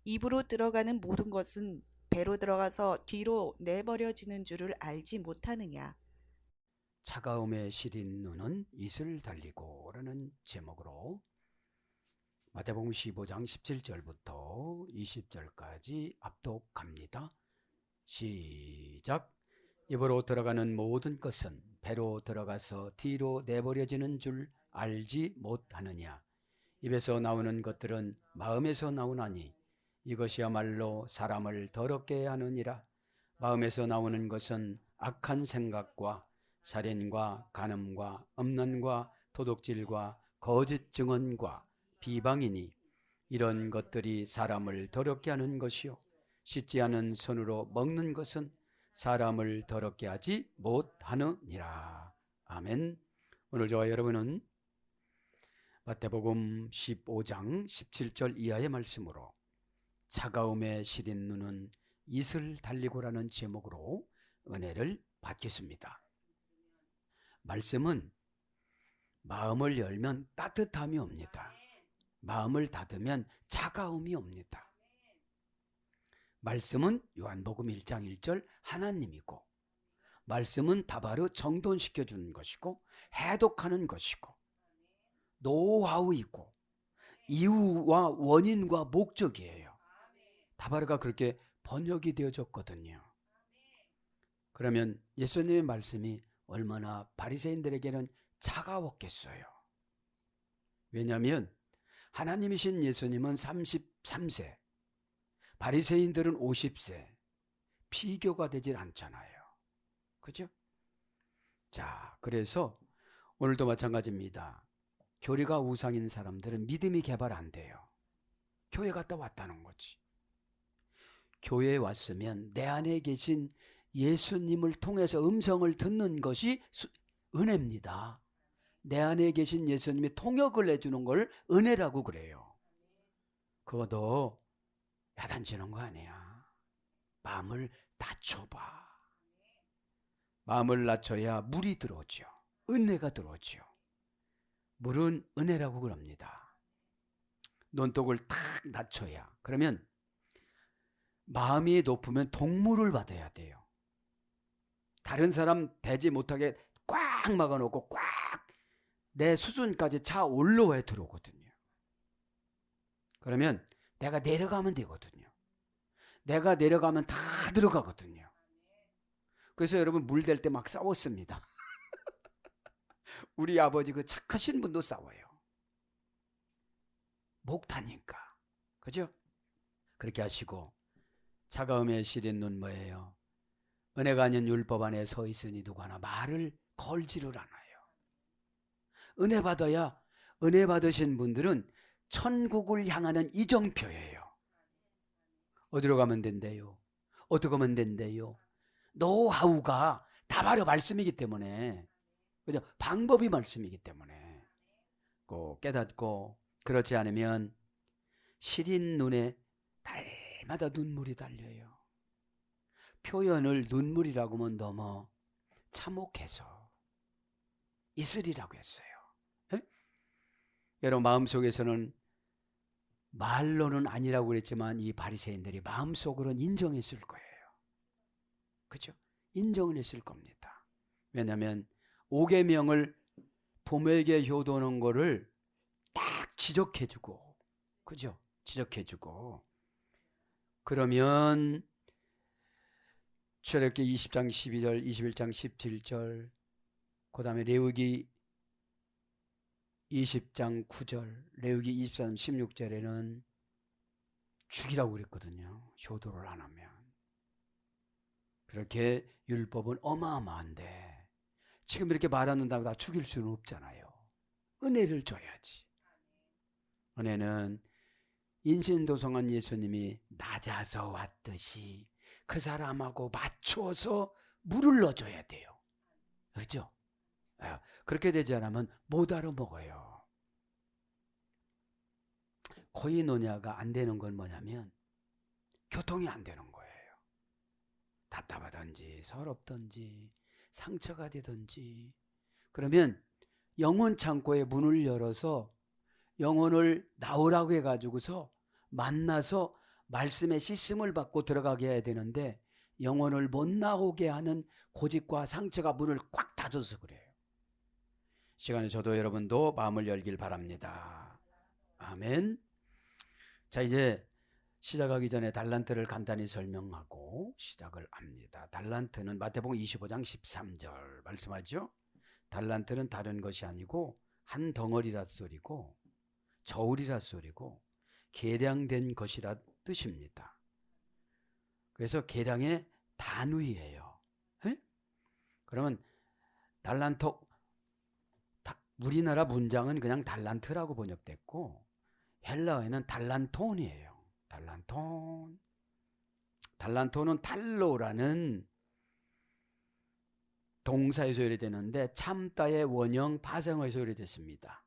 입으로 들어가는 모든 것은 배로 들어가서 뒤로 내버려지는 줄을 알지 못하느냐. 차가움에 시린 눈은 이슬 달리고 라는 제목으로 마태복음 15장 17절부터 20절까지 압독합니다. 시작. 입으로 들어가는 모든 것은 배로 들어가서 뒤로 내버려지는 줄 알지 못하느냐. 입에서 나오는 것들은 마음에서 나오나니 이것이야말로 사람을 더럽게 하느니라. 마음에서 나오는 것은 악한 생각과 살인과 간음과 음란과 도둑질과 거짓 증언과 비방이니 이런 것들이 사람을 더럽게 하는 것이요 씻지 않은 손으로 먹는 것은 사람을 더럽게 하지 못하느니라. 아멘. 오늘 저와 여러분은 마태복음 15장 17절 이하의 말씀으로 차가움에 시린 눈은 이슬 달리고라는 제목으로 은혜를 받겠습니다. 말씀은 마음을 열면 따뜻함이 옵니다. 마음을 닫으면 차가움이 옵니다. 말씀은 요한복음 1장 1절 하나님이고, 말씀은 다바로 정돈시켜주는 것이고 해독하는 것이고 노하우이고 이유와 원인과 목적이에요. 다바르가 그렇게 번역이 되어졌거든요. 그러면 예수님의 말씀이 얼마나 바리새인들에게는 차가웠겠어요. 왜냐하면 하나님이신 예수님은 33세, 바리새인들은 50세, 비교가 되질 않잖아요. 그죠? 자, 그래서 오늘도 마찬가지입니다. 교리가 우상인 사람들은 믿음이 개발 안 돼요. 교회 갔다 왔다는 거지. 교회에 왔으면 내 안에 계신 예수님을 통해서 음성을 듣는 것이 은혜입니다. 내 안에 계신 예수님이 통역을 해주는 걸 은혜라고 그래요. 그거 너 야단치는 거 아니야. 마음을 낮춰봐. 마음을 낮춰야 물이 들어오죠. 은혜가 들어오죠. 물은 은혜라고 그럽니다. 논독을 탁 낮춰야. 그러면 마음이 높으면 동물을 받아야 돼요. 다른 사람 되지 못하게 꽉 막아놓고 꽉 내 수준까지 차 올라와야 들어오거든요. 그러면 내가 내려가면 되거든요. 내가 내려가면 다 들어가거든요. 그래서 여러분 물 댈 때 막 싸웠습니다. 우리 아버지 그 착하신 분도 싸워요. 목 타니까. 그죠? 그렇게 하시고 차가움에 시린 눈 뭐예요? 은혜가 아닌 율법 안에 서 있으니 누구 하나 말을 걸지를 않아요. 은혜 받아야 은혜 받으신 분들은 천국을 향하는 이정표예요. 어디로 가면 된대요? 어떻게 하면 된대요? 노하우가 다 바로 말씀이기 때문에, 그죠? 방법이 말씀이기 때문에 꼭 깨닫고, 그렇지 않으면 시린 눈에 날마다 눈물이 달려요. 표현을 눈물이라고 하면 너무 참혹해서 이슬이라고 했어요. 에? 여러분 마음속에서는 말로는 아니라고 그랬지만 이 바리새인들이 마음속으로는 인정했을 거예요. 그죠? 인정을 했을 겁니다. 왜냐하면 5계명을 부모에게 효도하는 거를 딱 지적해주고, 그죠? 지적해주고, 그러면 출애굽기 20장 12절, 21장 17절, 그 다음에 레위기 20장 9절, 레위기 23장 16절에는 죽이라고 그랬거든요. 효도를 안 하면. 그렇게 율법은 어마어마한데 지금 이렇게 말하는다고 다 죽일 수는 없잖아요. 은혜를 줘야지. 은혜는 인신도성한 예수님이 낮아서 왔듯이 그 사람하고 맞춰서 물을 넣어줘야 돼요. 그죠? 그렇게 되지 않으면 못 알아먹어요. 코이노냐가 안 되는 건 뭐냐면 교통이 안 되는 거예요. 답답하든지 서럽든지 상처가 되든지, 그러면 영혼 창고의 문을 열어서 영혼을 나오라고 해가지고서 만나서 말씀의 씻음을 받고 들어가게 해야 되는데 영혼을 못 나오게 하는 고집과 상처가 문을 꽉 닫아서 그래요. 시간에 저도 여러분도 마음을 열길 바랍니다. 아멘. 자, 이제 시작하기 전에 달란트를 간단히 설명하고 시작을 합니다. 달란트는 마태복음 25장 13절 말씀하죠. 달란트는 다른 것이 아니고 한 덩어리라 소리고 저울이라 소리고 계량된 것이라 뜻입니다. 그래서 계량의 단위예요. 에? 그러면 달란트, 우리나라 문장은 그냥 달란트라고 번역됐고 헬라어에는 달란톤이에요. 달란톤. 달란톤은 탈로라는 동사에서 유래되는데 참다의 원형 파생어에서 유래됐습니다.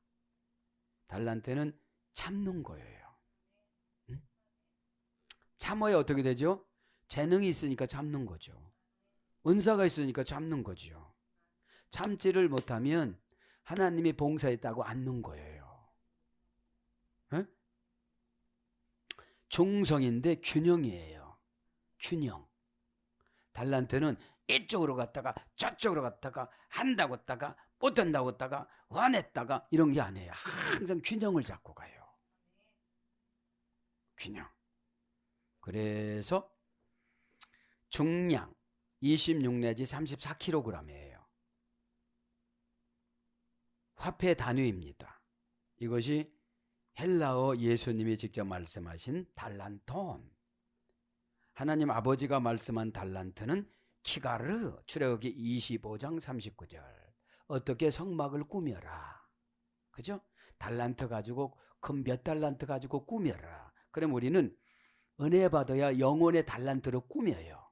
달란트는 참는 거예요. 응? 참어야 어떻게 되죠? 재능이 있으니까 참는 거죠. 은사가 있으니까 참는 거죠. 참지를 못하면 하나님이 봉사했다고 앉는 거예요. 에? 중성인데 균형이에요. 균형. 달란트는 이쪽으로 갔다가 저쪽으로 갔다가 한다고 했다가 못한다고 했다가 화냈다가 이런 게 아니에요. 항상 균형을 잡고 가요. 균형. 그래서 중량 26 내지 34kg이에요. 화폐 단위입니다. 이것이 헬라어 예수님이 직접 말씀하신 달란톤. 하나님 아버지가 말씀한 달란트는 키가르, 출애굽기 25장 39절. 어떻게 성막을 꾸며라. 그죠? 달란트 가지고 금 몇 달란트 가지고 꾸며라. 그럼 우리는 은혜 받아야 영혼의 달란트로 꾸며요.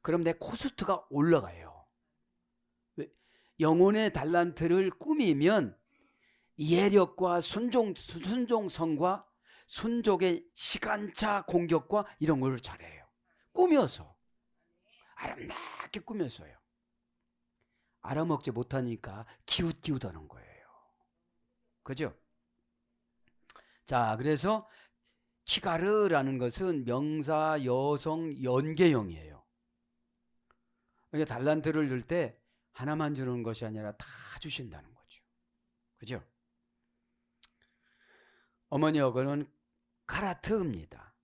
그럼 내 코스트가 올라가요. 영혼의 달란트를 꾸미면 예력과 순종성과 순종의 시간차 공격과 이런 걸 잘해요. 꾸며서 아름답게 꾸며서요. 알아먹지 못하니까 기웃기웃하는 거예요. 그죠? 자, 그래서 키가르라는 것은 명사 여성 연계형이에요. 그러니까 달란트를 줄 때 하나만 주는 것이 아니라 다 주신다는 거죠. 그죠? 어머니 어거는 카라트입니다.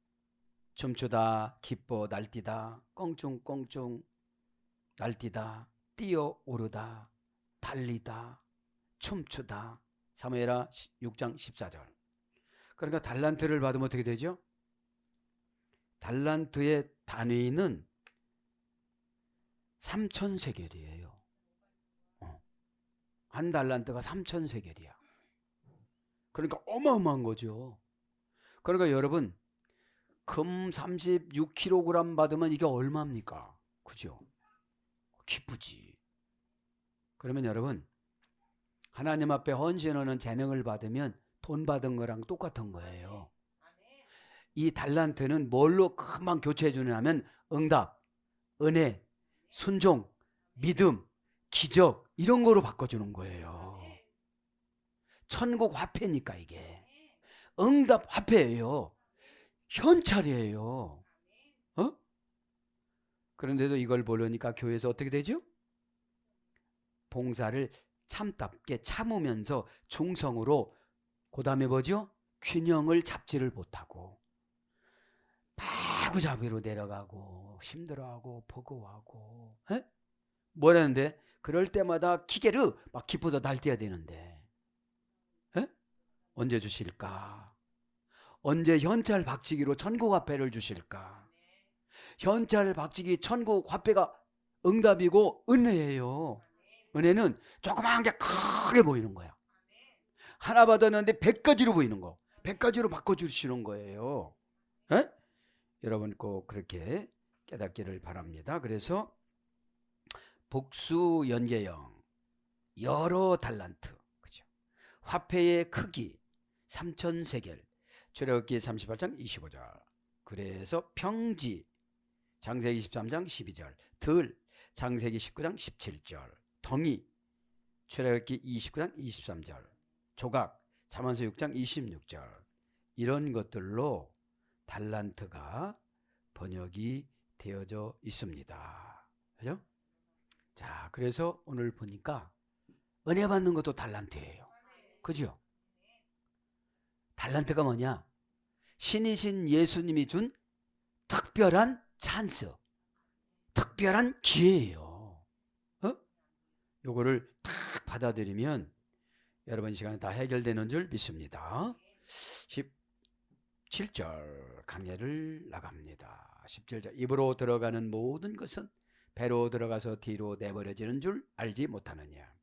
춤추다, 기뻐, 날뛰다, 껑충껑충 날뛰다, 뛰어오르다, 달리다, 춤추다. 사무엘하 6장 14절. 그러니까 달란트를 받으면 어떻게 되죠? 달란트의 단위는 3,000세겔이에요. 한 달란트가 3,000세겔이야. 그러니까 어마어마한 거죠. 그러니까 여러분 금 36kg 받으면 이게 얼마입니까? 그죠? 기쁘지. 그러면 여러분 하나님 앞에 헌신하는 재능을 받으면 돈 받은 거랑 똑같은 거예요. 이 달란트는 뭘로 금방 교체해 주냐면 응답, 은혜, 순종, 믿음, 기적 이런 거로 바꿔주는 거예요. 천국 화폐니까 이게 응답 화폐예요. 현찰이에요. 그런데도 이걸 보려니까 교회에서 어떻게 되죠? 봉사를 참답게 참으면서 중성으로 그 다음에 뭐죠? 균형을 잡지를 못하고 마구잡이로 내려가고 힘들어하고 버거워하고 뭐라는데 그럴 때마다 기계를 막 기뻐서 날뛰어야 되는데 언제 주실까? 언제 현찰 박치기로 천국 화폐를 주실까? 현찰 박치기 천국 화폐가 응답이고 은혜예요. 은혜는 조그마한 게 크게 보이는 거야. 하나 받았는데 100가지로 보이는 거. 100가지로 바꿔주시는 거예요. 여러분 꼭 그렇게 깨닫기를 바랍니다. 그래서 복수 연계형 여러 달란트, 그죠? 화폐의 크기 3,000세겔, 출애굽기 38장 25절. 그래서 평지 창세기 23장 12절, 들 창세기 19장 17절, 덩이 출애굽기 29장 23절, 조각 잠언서 6장 26절 이런 것들로 달란트가 번역이 되어져 있습니다. 그죠? 자, 그래서 오늘 보니까 은혜 받는 것도 달란트예요. 그죠? 달란트가 뭐냐? 신이신 예수님이 준 특별한 찬스, 특별한 기회예요. 요거를 딱 받아들이면 여러분 시간에 다 해결되는 줄 믿습니다. 17절 강예를 나갑니다. 17절 입으로 들어가는 모든 것은 배로 들어가서 뒤로 내버려지는 줄 알지 못하느냐.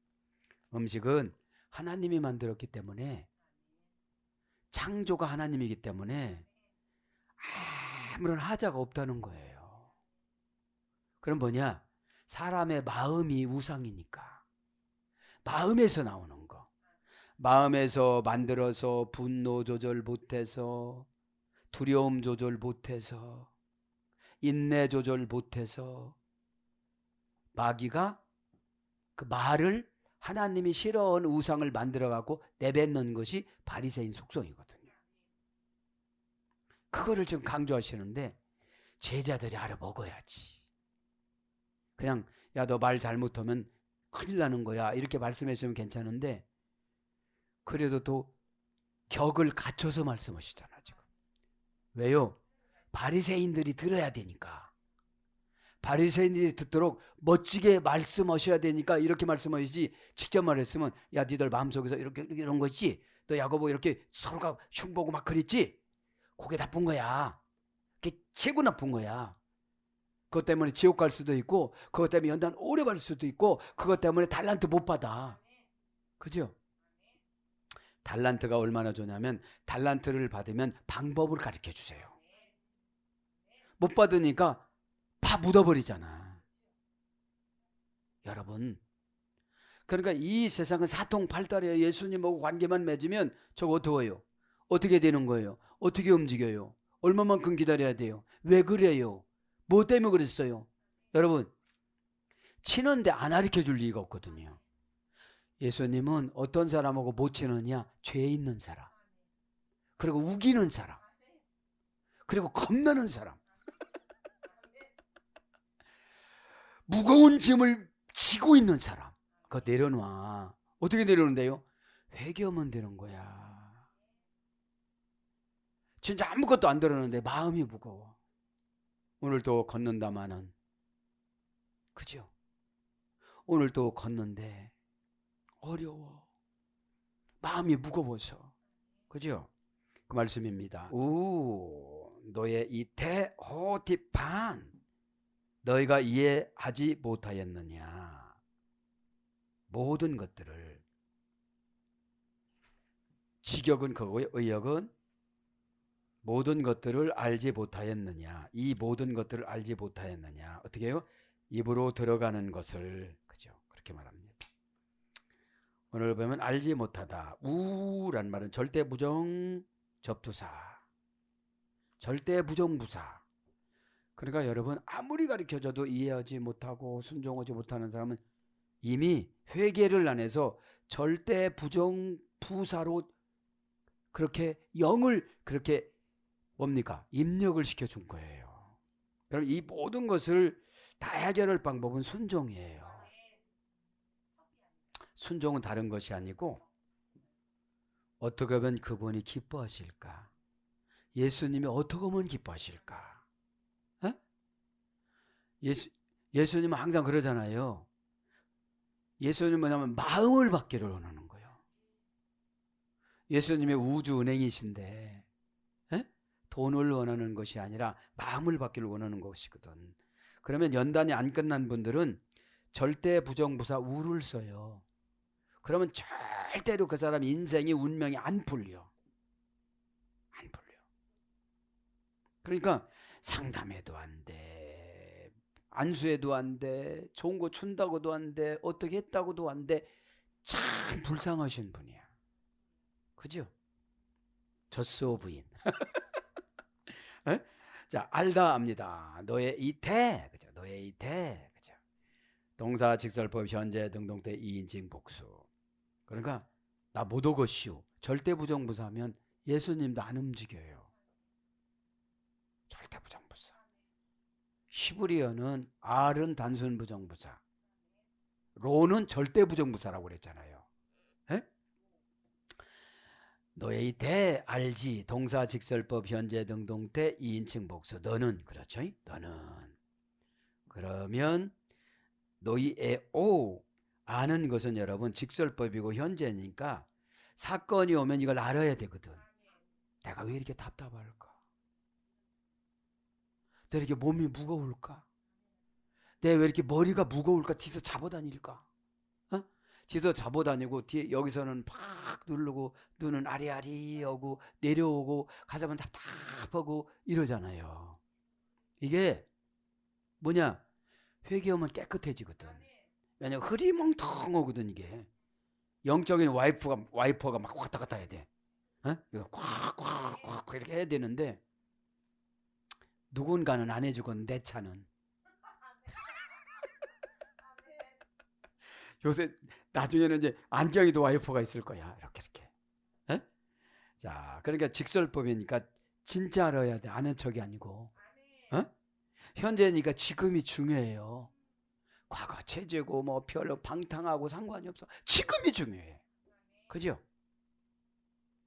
음식은 하나님이 만들었기 때문에, 창조가 하나님이기 때문에 아무런 하자가 없다는 거예요. 그럼 뭐냐? 사람의 마음이 우상이니까 마음에서 나오는 거, 마음에서 만들어서 분노 조절 못해서, 두려움 조절 못해서, 인내 조절 못해서 마귀가 그 말을 하나님이 싫어하는 우상을 만들어 갖고 내뱉는 것이 바리새인 속성이거든요. 그거를 지금 강조하시는데 제자들이 알아먹어야지. 그냥 야, 너 말 잘못하면 큰일 나는 거야 이렇게 말씀했으면 괜찮은데, 그래도 또 격을 갖춰서 말씀하시잖아 지금. 왜요? 바리새인들이 들어야 되니까. 바리새인들이 듣도록 멋지게 말씀하셔야 되니까 이렇게 말씀하시지, 직접 말했으면 야, 니들 마음속에서 이렇게 이런 거 있지, 너 야고보 이렇게 서로가 흉보고 막 그랬지, 그게 나쁜 거야. 그게 최고 나쁜 거야. 그것 때문에 지옥 갈 수도 있고, 그것 때문에 연단 오래 갈 수도 있고, 그것 때문에 달란트 못 받아. 그죠? 달란트가 얼마나 좋냐면 달란트를 받으면 방법을 가르쳐 주세요. 못 받으니까 다 묻어버리잖아. 여러분, 그러니까 이 세상은 사통팔달이에요. 예수님하고 관계만 맺으면 저거 어떡해요? 어떻게 되는 거예요? 어떻게 움직여요? 얼마만큼 기다려야 돼요? 왜 그래요? 뭐 때문에 그랬어요? 여러분, 치는데 안 가르쳐 줄 리가 없거든요. 예수님은 어떤 사람하고 못 치느냐? 죄 있는 사람, 그리고 우기는 사람, 그리고 겁나는 사람, 무거운 짐을 지고 있는 사람, 그거 내려놔. 어떻게 내려놓는데요? 회개하면 되는 거야. 진짜 아무것도 안 들었는데 마음이 무거워. 오늘도 걷는다마는, 그죠? 오늘도 걷는데 어려워. 마음이 무거워서. 그죠? 그 말씀입니다. 너의 이 대호티판, 너희가 이해하지 못하였느냐. 모든 것들을, 직역은 그거고요. 의역은 모든 것들을 알지 못하였느냐. 이 모든 것들을 알지 못하였느냐. 어떻게 해요? 입으로 들어가는 것을, 그죠? 그렇게 말합니다. 오늘 보면 알지 못하다. 우란 말은 절대 부정 접두사, 절대 부정부사. 그러니까 여러분, 아무리 가르쳐줘도 이해하지 못하고 순종하지 못하는 사람은 이미 회개를 안 해서 절대 부정부사로 그렇게 영을 그렇게 뭡니까? 입력을 시켜준 거예요. 그럼 이 모든 것을 다 해결할 방법은 순종이에요. 순종은 다른 것이 아니고 어떻게 하면 그분이 기뻐하실까? 예수님이 어떻게 하면 기뻐하실까? 예수님은 항상 그러잖아요. 예수님은 뭐냐면 마음을 받기를 원하는 거예요. 예수님의 우주 은행이신데 돈을 원하는 것이 아니라 마음을 받기를 원하는 것이거든. 그러면 연단이 안 끝난 분들은 절대 부정부사 우를 써요. 그러면 절대로 그 사람 인생이 운명이 안 풀려. 안 풀려. 그러니까 상담해도 안 돼, 안수해도 안 돼, 좋은 거 준다고도 안 돼, 어떻게 했다고도 안 돼. 참 불쌍하신 분이야. 그죠? 젖소 부인. 자, 알다 압니다. 너의 이태, 그죠? 너의 이태, 그죠? 동사 직설법 현재 등동태 이인칭 복수. 그러니까 나 못 오겠시오. 절대 부정부사하면 예수님도 안 움직여요. 절대 부정부사. 히브리어는 R은 단순 부정부사, 로는 절대 부정부사라고 그랬잖아요. 에? 너의 대 알지 동사 직설법 현재 등동태 2인칭 복수 너는 그렇죠? 너는 그러면 너희의 오 아는 것은 여러분 직설법이고 현재니까 사건이 오면 이걸 알아야 되거든. 내가 왜 이렇게 답답할까? 내가 이렇게 몸이 무거울까? 내가 왜 이렇게 머리가 무거울까? 뒤에서 잡아다닐까? 어? 뒤에서 잡아다니고 뒤에 여기서는 팍 누르고 눈은 아리아리하고 내려오고 가자면 답답하고 이러잖아요. 이게 뭐냐? 회개하면 깨끗해지거든. 왜냐면 흐리멍텅하거든 이게. 영적인 와이퍼가 막 왔다 갔다 해야 돼. 어? 이거 꽉 이렇게 해야 되는데 누군가는 안 해주건 내 차는 요새 나중에는 이제 안경에도 와이퍼가 있을 거야. 이렇게. 에? 자, 그러니까 직설법이니까 진짜 알아야 돼. 아는 척이 아니고. 어? 현재니까 지금이 중요해요. 과거 체제고 뭐 별로 방탕하고 상관이 없어. 지금이 중요해. 그죠?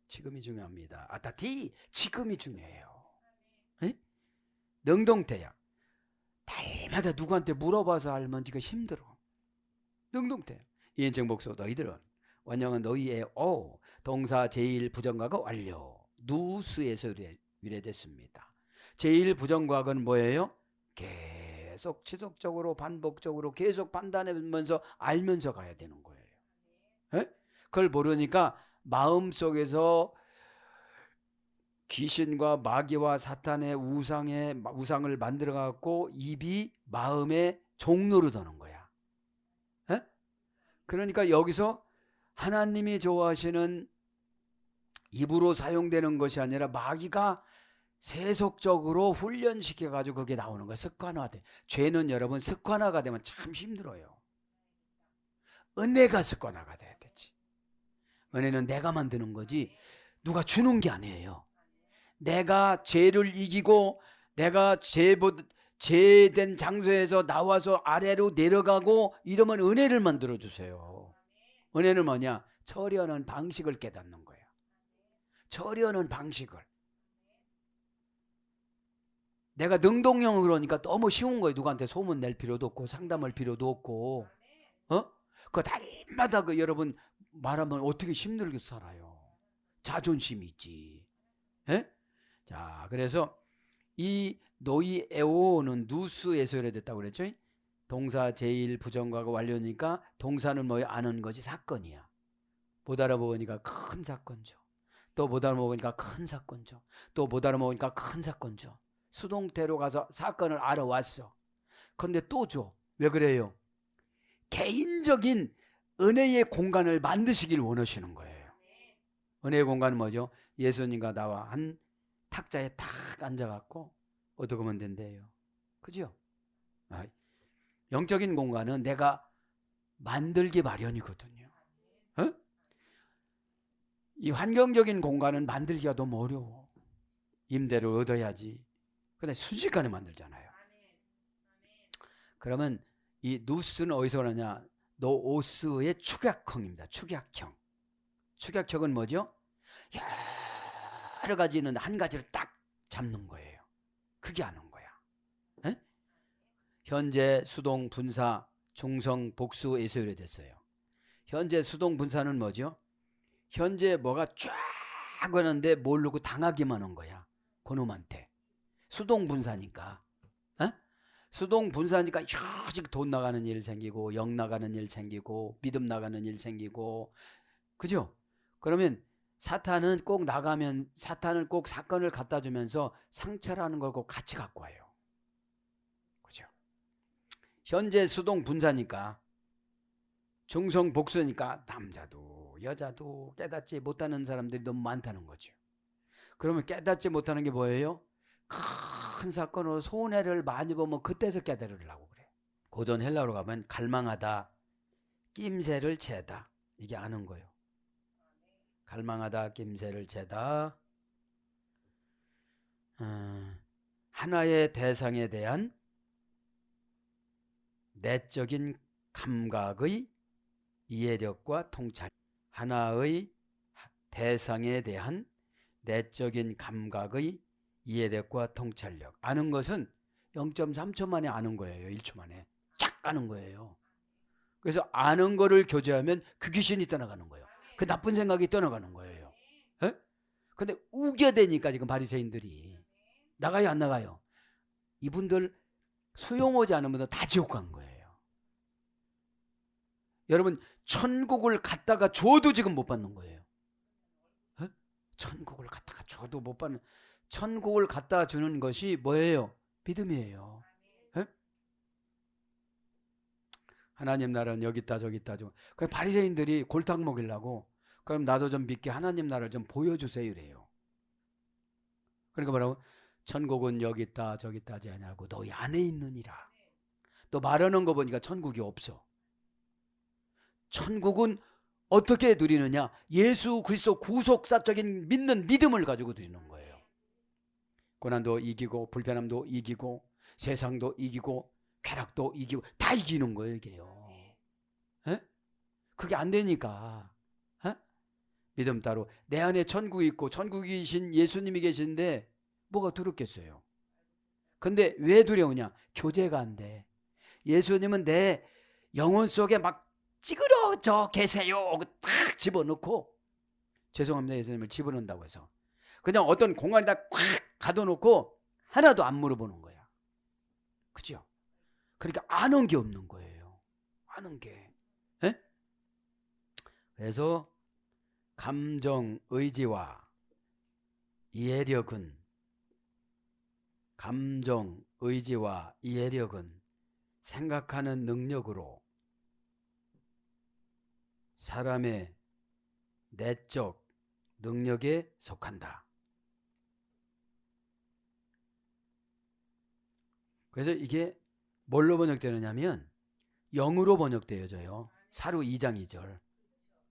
지금이 중요합니다. 아따티 지금이 중요해요. 에? 능동태야. 날마다 누구한테 물어봐서 알면 지가 힘들어. 능동태. 2인칭 복수 너희들은 원형은 너희의 오 동사 제1 부정과가 완료 누수에서 유래됐습니다. 제1 부정과는 뭐예요? 계속 지속적으로 반복적으로 계속 판단하면서 알면서 가야 되는 거예요. 에? 그걸 모르니까 마음속에서 귀신과 마귀와 사탄의 우상을 만들어 갖고 입이 마음의 종로로 드는 거야. 에? 그러니까 여기서 하나님이 좋아하시는 입으로 사용되는 것이 아니라 마귀가 세속적으로 훈련시켜 가지고 그게 나오는 거야. 습관화돼. 죄는 여러분 습관화가 되면 참 힘들어요. 은혜가 습관화가 돼야 되지. 은혜는 내가 만드는 거지 누가 주는 게 아니에요. 내가 죄를 이기고 내가 죄된 장소에서 나와서 아래로 내려가고 이러면 은혜를 만들어 주세요. 은혜는 뭐냐? 처리하는 방식을 깨닫는 거예요. 처리하는 방식을. 내가 능동형으로 그러니까 너무 쉬운 거예요. 누구한테 소문 낼 필요도 없고 상담할 필요도 없고. 그거 날마다 여러분 말하면 어떻게 힘들게 살아요. 자존심이 있지. 에? 자, 그래서 이 노이에오는 누스에서 유래됐다고 그랬죠. 동사 제1 부정과가 완료니까 동사는 뭐예요? 아는 것이 사건이야. 못 알아보니까 큰 사건죠. 또 못 알아보니까 큰 사건죠. 또 못 알아보니까 큰 사건죠. 수동태로 가서 사건을 알아왔어. 근데 또 줘. 왜 그래요? 개인적인 은혜의 공간을 만드시길 원하시는 거예요. 은혜의 공간은 뭐죠? 예수님과 나와 한 탁자에 탁 앉아갖고 어떻게 하면 된대요. 그죠? 영적인 공간은 내가 만들기 마련이거든요. 어? 이 환경적인 공간은 만들기가 너무 어려워. 임대를 얻어야지. 근데 순식간에 만들잖아요. 그러면 이 누스는 어디서 나냐? 노오스의 축약형입니다. 축약형. 축약형은 뭐죠? 여러 가지 있는데 한 가지를 딱 잡는 거예요. 그게 아는 거야. 에? 현재, 수동, 분사, 중성, 복수에서 유래됐어요. 현재, 수동, 분사는 뭐죠? 현재 뭐가 쫙 하는데 모르고 당하기만 한 거야. 그놈한테. 수동, 분사니까. 에? 수동, 분사니까 휴직 돈 나가는 일 생기고 영 나가는 일 생기고 믿음 나가는 일 생기고 그죠? 그러면 사탄은 꼭 나가면 사탄은 꼭 사건을 갖다 주면서 상처라는 걸 꼭 같이 갖고 와요. 그죠? 현재 수동 분사니까 중성 복수니까 남자도 여자도 깨닫지 못하는 사람들이 너무 많다는 거죠. 그러면 깨닫지 못하는 게 뭐예요? 큰 사건으로 손해를 많이 보면 그때서 깨달으려고 그래. 고전 헬라어로 가면 갈망하다, 낌새를 채다 이게 아는 거예요. 갈망하다, 낌새를 채다. 하나의 대상에 대한 내적인 감각의 이해력과 통찰. 하나의 대상에 대한 내적인 감각의 이해력과 통찰력. 아는 것은 0.3초 만에 아는 거예요. 1초 만에 쫙 아는 거예요. 그래서 아는 거를 교제하면 그 귀신이 떠나가는 거예요. 그 나쁜 생각이 떠나가는 거예요. 에? 근데 우겨대니까 지금 바리새인들이 나가요 안 나가요? 이분들 수용하지 않은 분들 다 지옥 간 거예요. 여러분 천국을 갖다가 줘도 지금 못 받는 거예요. 에? 천국을 갖다가 줘도 못 받는. 천국을 갖다 주는 것이 뭐예요? 믿음이에요. 에? 하나님 나라는 여기 있다 저기 있다. 그럼 바리새인들이 골탕 먹이려고 그럼 나도 좀 믿게 하나님 나라를 좀 보여주세요 이래요. 그러니까 뭐라고? 천국은 여기 있다 저기 있다 하지 아니하고 너희 안에 있느니라. 너 말하는 거 보니까 천국이 없어. 천국은 어떻게 누리느냐? 예수 그리스도 구속사적인 믿는 믿음을 가지고 누리는 거예요. 고난도 이기고 불편함도 이기고 세상도 이기고 쾌락도 이기고 다 이기는 거예요 이게요. 에? 그게 안 되니까 에? 믿음 따로 내 안에 천국이 있고 천국이신 예수님이 계신데 뭐가 두렵겠어요. 근데 왜 두려우냐? 교제가 안 돼. 예수님은 내 영혼 속에 막 찌그러져 계세요 탁 집어넣고, 죄송합니다 예수님을 집어넣는다고 해서 그냥 어떤 공간에다 꽉 가둬놓고 하나도 안 물어보는 거야. 그죠? 그러니까 아는 게 없는 거예요. 아는 게. 에? 그래서 감정 의지와 이해력은 생각하는 능력으로 사람의 내적 능력에 속한다. 그래서 이게 뭘로 번역되느냐면 영으로 번역되어져요. 사루 2장 2절.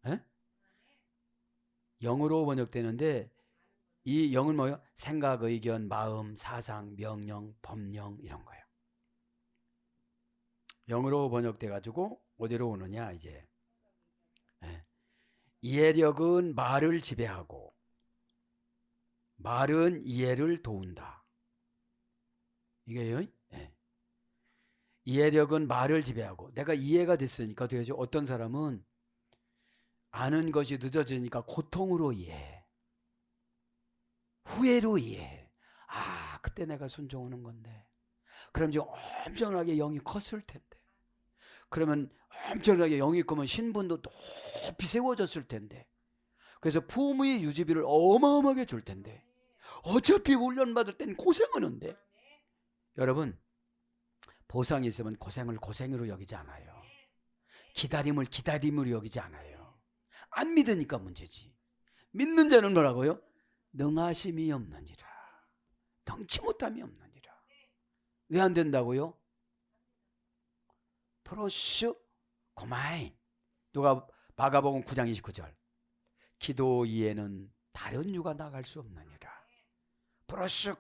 에? 영으로 번역되는데 이 영은 뭐예요? 생각, 의견, 마음, 사상, 명령, 법령 이런 거예요. 영으로 번역돼 가지고 어디로 오느냐 이제. 예. 이해력은 말을 지배하고 말은 이해를 도운다. 이게요. 예. 이해력은 말을 지배하고 내가 이해가 됐으니까 어떻게 하죠? 어떤 사람은 아는 것이 늦어지니까 고통으로 이해해. 후회로 이해해. 아, 그때 내가 순종하는 건데. 그럼 지금 엄청나게 영이 컸을 텐데. 그러면 엄청나게 영이 크면 신분도 높이 세워졌을 텐데. 그래서 부모의 유지비를 어마어마하게 줄 텐데. 어차피 훈련받을 땐 고생하는데. 여러분, 보상이 있으면 고생을 고생으로 여기지 않아요. 기다림을 기다림으로 여기지 않아요. 안 믿으니까 문제지. 믿는 자는 뭐라고요? 능하심이 없느니라. 덩치 못함이 없느니라. 왜 안 된다고요? 프로슈 고마인. 누가 마가복음 9장 29절. 기도 이에는 다른 유가 나갈 수 없느니라. 프로슈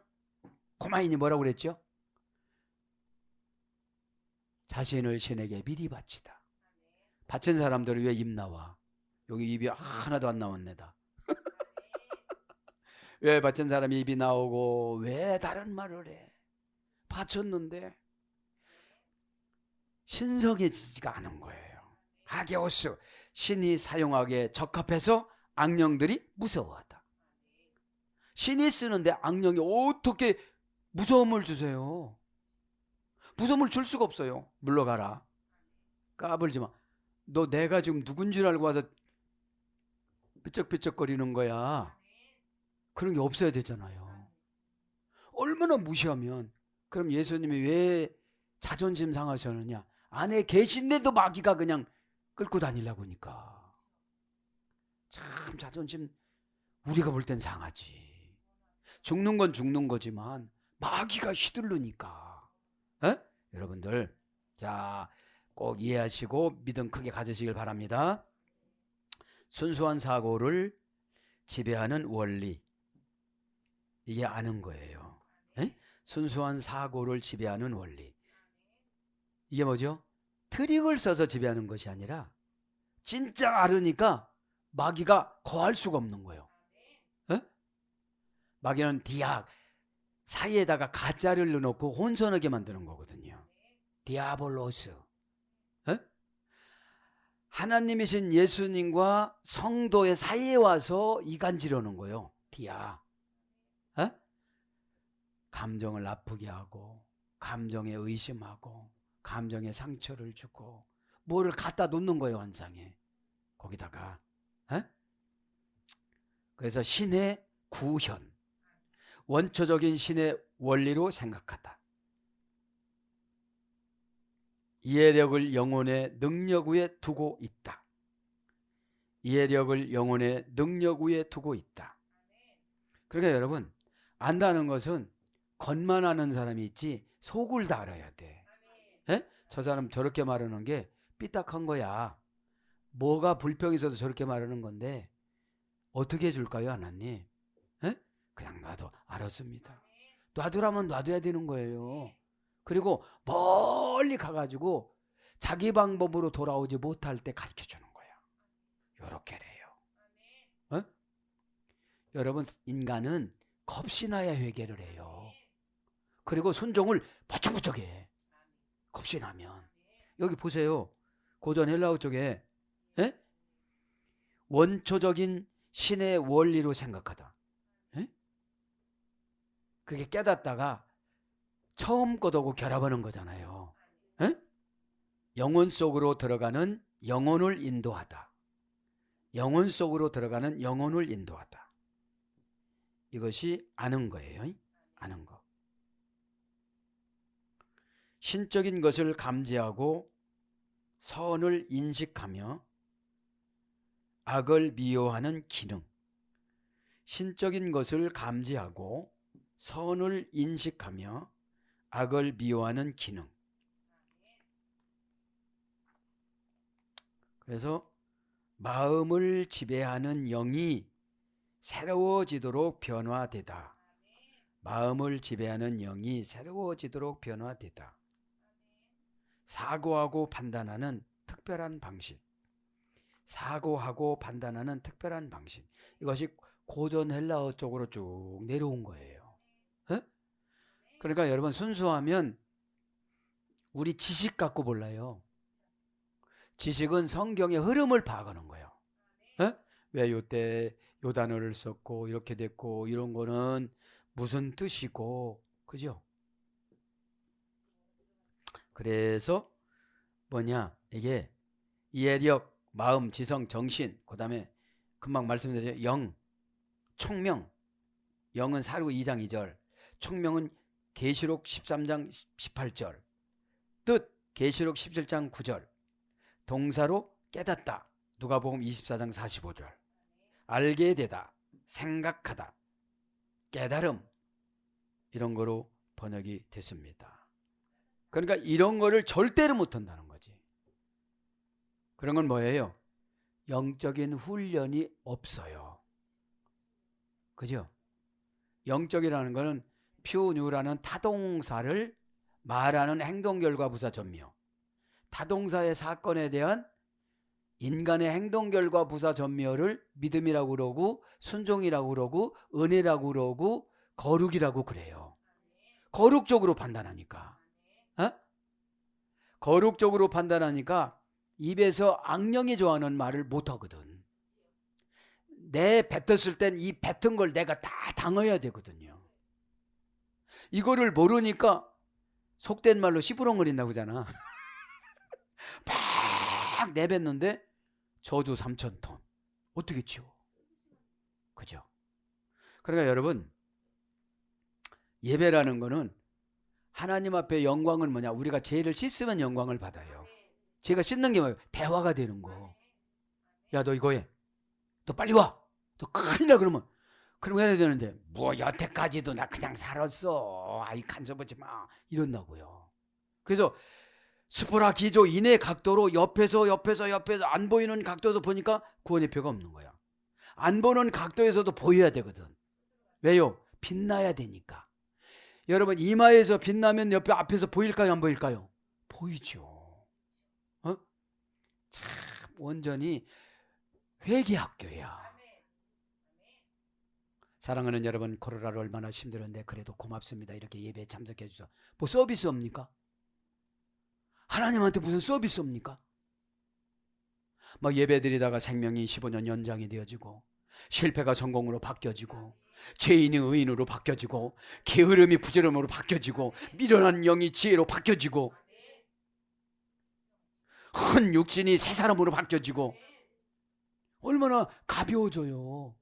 고마인이 뭐라고 그랬죠? 자신을 신에게 미리 바치다. 바친 사람들은 왜 입 나와? 여기 입이 하나도 안 나왔네다. 왜 바친 사람이 입이 나오고 왜 다른 말을 해? 바쳤는데 신성해지지가 않은 거예요. 하게오스, 신이 사용하기에 적합해서 악령들이 무서워하다. 신이 쓰는데 악령이 어떻게 무서움을 주세요? 무서움을 줄 수가 없어요. 물러가라. 까불지 마. 너 내가 지금 누군 줄 알고 와서 삐쩍삐쩍거리는 거야. 그런 게 없어야 되잖아요. 얼마나 무시하면. 그럼 예수님이 왜 자존심 상하셨느냐? 안에 계신데도 마귀가 그냥 끌고 다니려고 하니까. 참 자존심 우리가 볼 땐 상하지. 죽는 건 죽는 거지만 마귀가 휘둘르니까. 에? 여러분들 자, 꼭 이해하시고 믿음 크게 가지시길 바랍니다. 순수한 사고를 지배하는 원리, 이게 아는 거예요. 에? 순수한 사고를 지배하는 원리. 이게 뭐죠? 트릭을 써서 지배하는 것이 아니라 진짜 알으니까 마귀가 거할 수가 없는 거예요. 에? 마귀는 디악 사이에다가 가짜를 넣어놓고 혼선하게 만드는 거거든요. 디아볼로스. 에? 하나님이신 예수님과 성도의 사이에 와서 이간질하는 거예요. 디아. 에? 감정을 아프게 하고 감정에 의심하고 감정에 상처를 주고 뭐를 갖다 놓는 거예요. 환상에. 거기다가. 에? 그래서 신의 구현, 원초적인 신의 원리로 생각하다. 이해력을 영혼의 능력 위에 두고 있다. 이해력을 영혼의 능력 위에 두고 있다. 그러니까 여러분, 안다는 것은 겉만 아는 사람이 있지 속을 다 알아야 돼. 에? 저 사람 저렇게 말하는 게 삐딱한 거야. 뭐가 불평이 있어서 저렇게 말하는 건데 어떻게 해줄까요, 하나님? 에? 그냥 놔도 알았습니다. 놔두라면 놔둬야 되는 거예요. 그리고 멀리 가가지고 자기 방법으로 돌아오지 못할 때 가르쳐주는 거야. 요렇게래요. 어? 여러분, 인간은 겁이 나야 회개를 해요. 그리고 순종을 버쩍버쩍해. 겁이 나면. 여기 보세요. 고전 헬라어 쪽에 에? 원초적인 신의 원리로 생각하다. 에? 그게 깨닫다가 처음 것하고 결합하는 거잖아요. 에? 영혼 속으로 들어가는 영혼을 인도하다. 영혼 속으로 들어가는 영혼을 인도하다. 이것이 아는 거예요. 아는 거. 신적인 것을 감지하고 선을 인식하며 악을 미워하는 기능. 신적인 것을 감지하고 선을 인식하며 악을 미워하는 기능. 그래서 마음을 지배하는 영이 새로워지도록 변화되다. 마음을 지배하는 영이 새로워지도록 변화되다. 사고하고 판단하는 특별한 방식. 사고하고 판단하는 특별한 방식. 이것이 고전 헬라어 쪽으로 쭉 내려온 거예요. 에? 그러니까 여러분, 순수하면 우리 지식 갖고 몰라요. 지식은 성경의 흐름을 파악하는 거예요. 에? 왜 요때 요 단어를 썼고 이렇게 됐고 이런 거는 무슨 뜻이고, 그죠? 그래서 뭐냐, 이게 이해력, 마음, 지성, 정신, 그 다음에 금방 말씀드렸죠. 영, 총명. 영은 사르고 2장 2절, 총명은 계시록 13장 18절, 뜻 계시록 17장 9절, 동사로 깨닫다 누가복음 24장 45절, 알게 되다, 생각하다, 깨달음, 이런 거로 번역이 됐습니다. 그러니까 이런 거를 절대로 못한다는 거지. 그런 건 뭐예요? 영적인 훈련이 없어요. 그죠? 영적이라는 거는 퓨뉴라는 타동사를 말하는 행동결과부사 전미어. 타동사의 사건에 대한 인간의 행동결과부사 전미어를 믿음이라고 그러고 순종이라고 그러고 은혜라고 그러고 거룩이라고 그래요. 거룩적으로 판단하니까. 어? 거룩적으로 판단하니까 입에서 악령이 좋아하는 말을 못하거든. 내 뱉었을 땐 이 뱉은 걸 내가 다 당해야 되거든요. 이거를 모르니까 속된 말로 시부렁거린다고 하잖아. 막 내뱉는데 저주 3,000톤. 어떻게 치워? 그죠? 그러니까 여러분, 예배라는 거는 하나님 앞에 영광은 뭐냐? 우리가 죄를 씻으면 영광을 받아요. 죄가 씻는 게 뭐예요? 대화가 되는 거. 야, 너 이거 해. 너 빨리 와. 너 큰일 나. 그러면 해야 되는데, 뭐 여태까지도 나 그냥 살았어. 아이, 간섭하지 마. 이런다고요. 그래서 스포라 기조 인의 각도로 옆에서 안 보이는 각도도 보니까 구원의 표가 없는 거야. 안 보는 각도에서도 보여야 되거든. 왜요? 빛나야 되니까. 여러분 이마에서 빛나면 옆에 앞에서 보일까요? 안 보일까요? 보이죠. 참 온전히 회개학교야. 사랑하는 여러분, 코로나로 얼마나 힘들었는데 그래도 고맙습니다. 이렇게 예배에 참석해 주셔서. 뭐 서비스 없습니까? 하나님한테 무슨 서비스 없습니까? 막 예배 드리다가 생명이 15년 연장이 되어지고, 실패가 성공으로 바뀌어지고, 죄인이 의인으로 바뀌어지고, 게으름이 부지런으로 바뀌어지고, 미련한 영이 지혜로 바뀌어지고, 큰 육신이 새 사람으로 바뀌어지고, 얼마나 가벼워져요.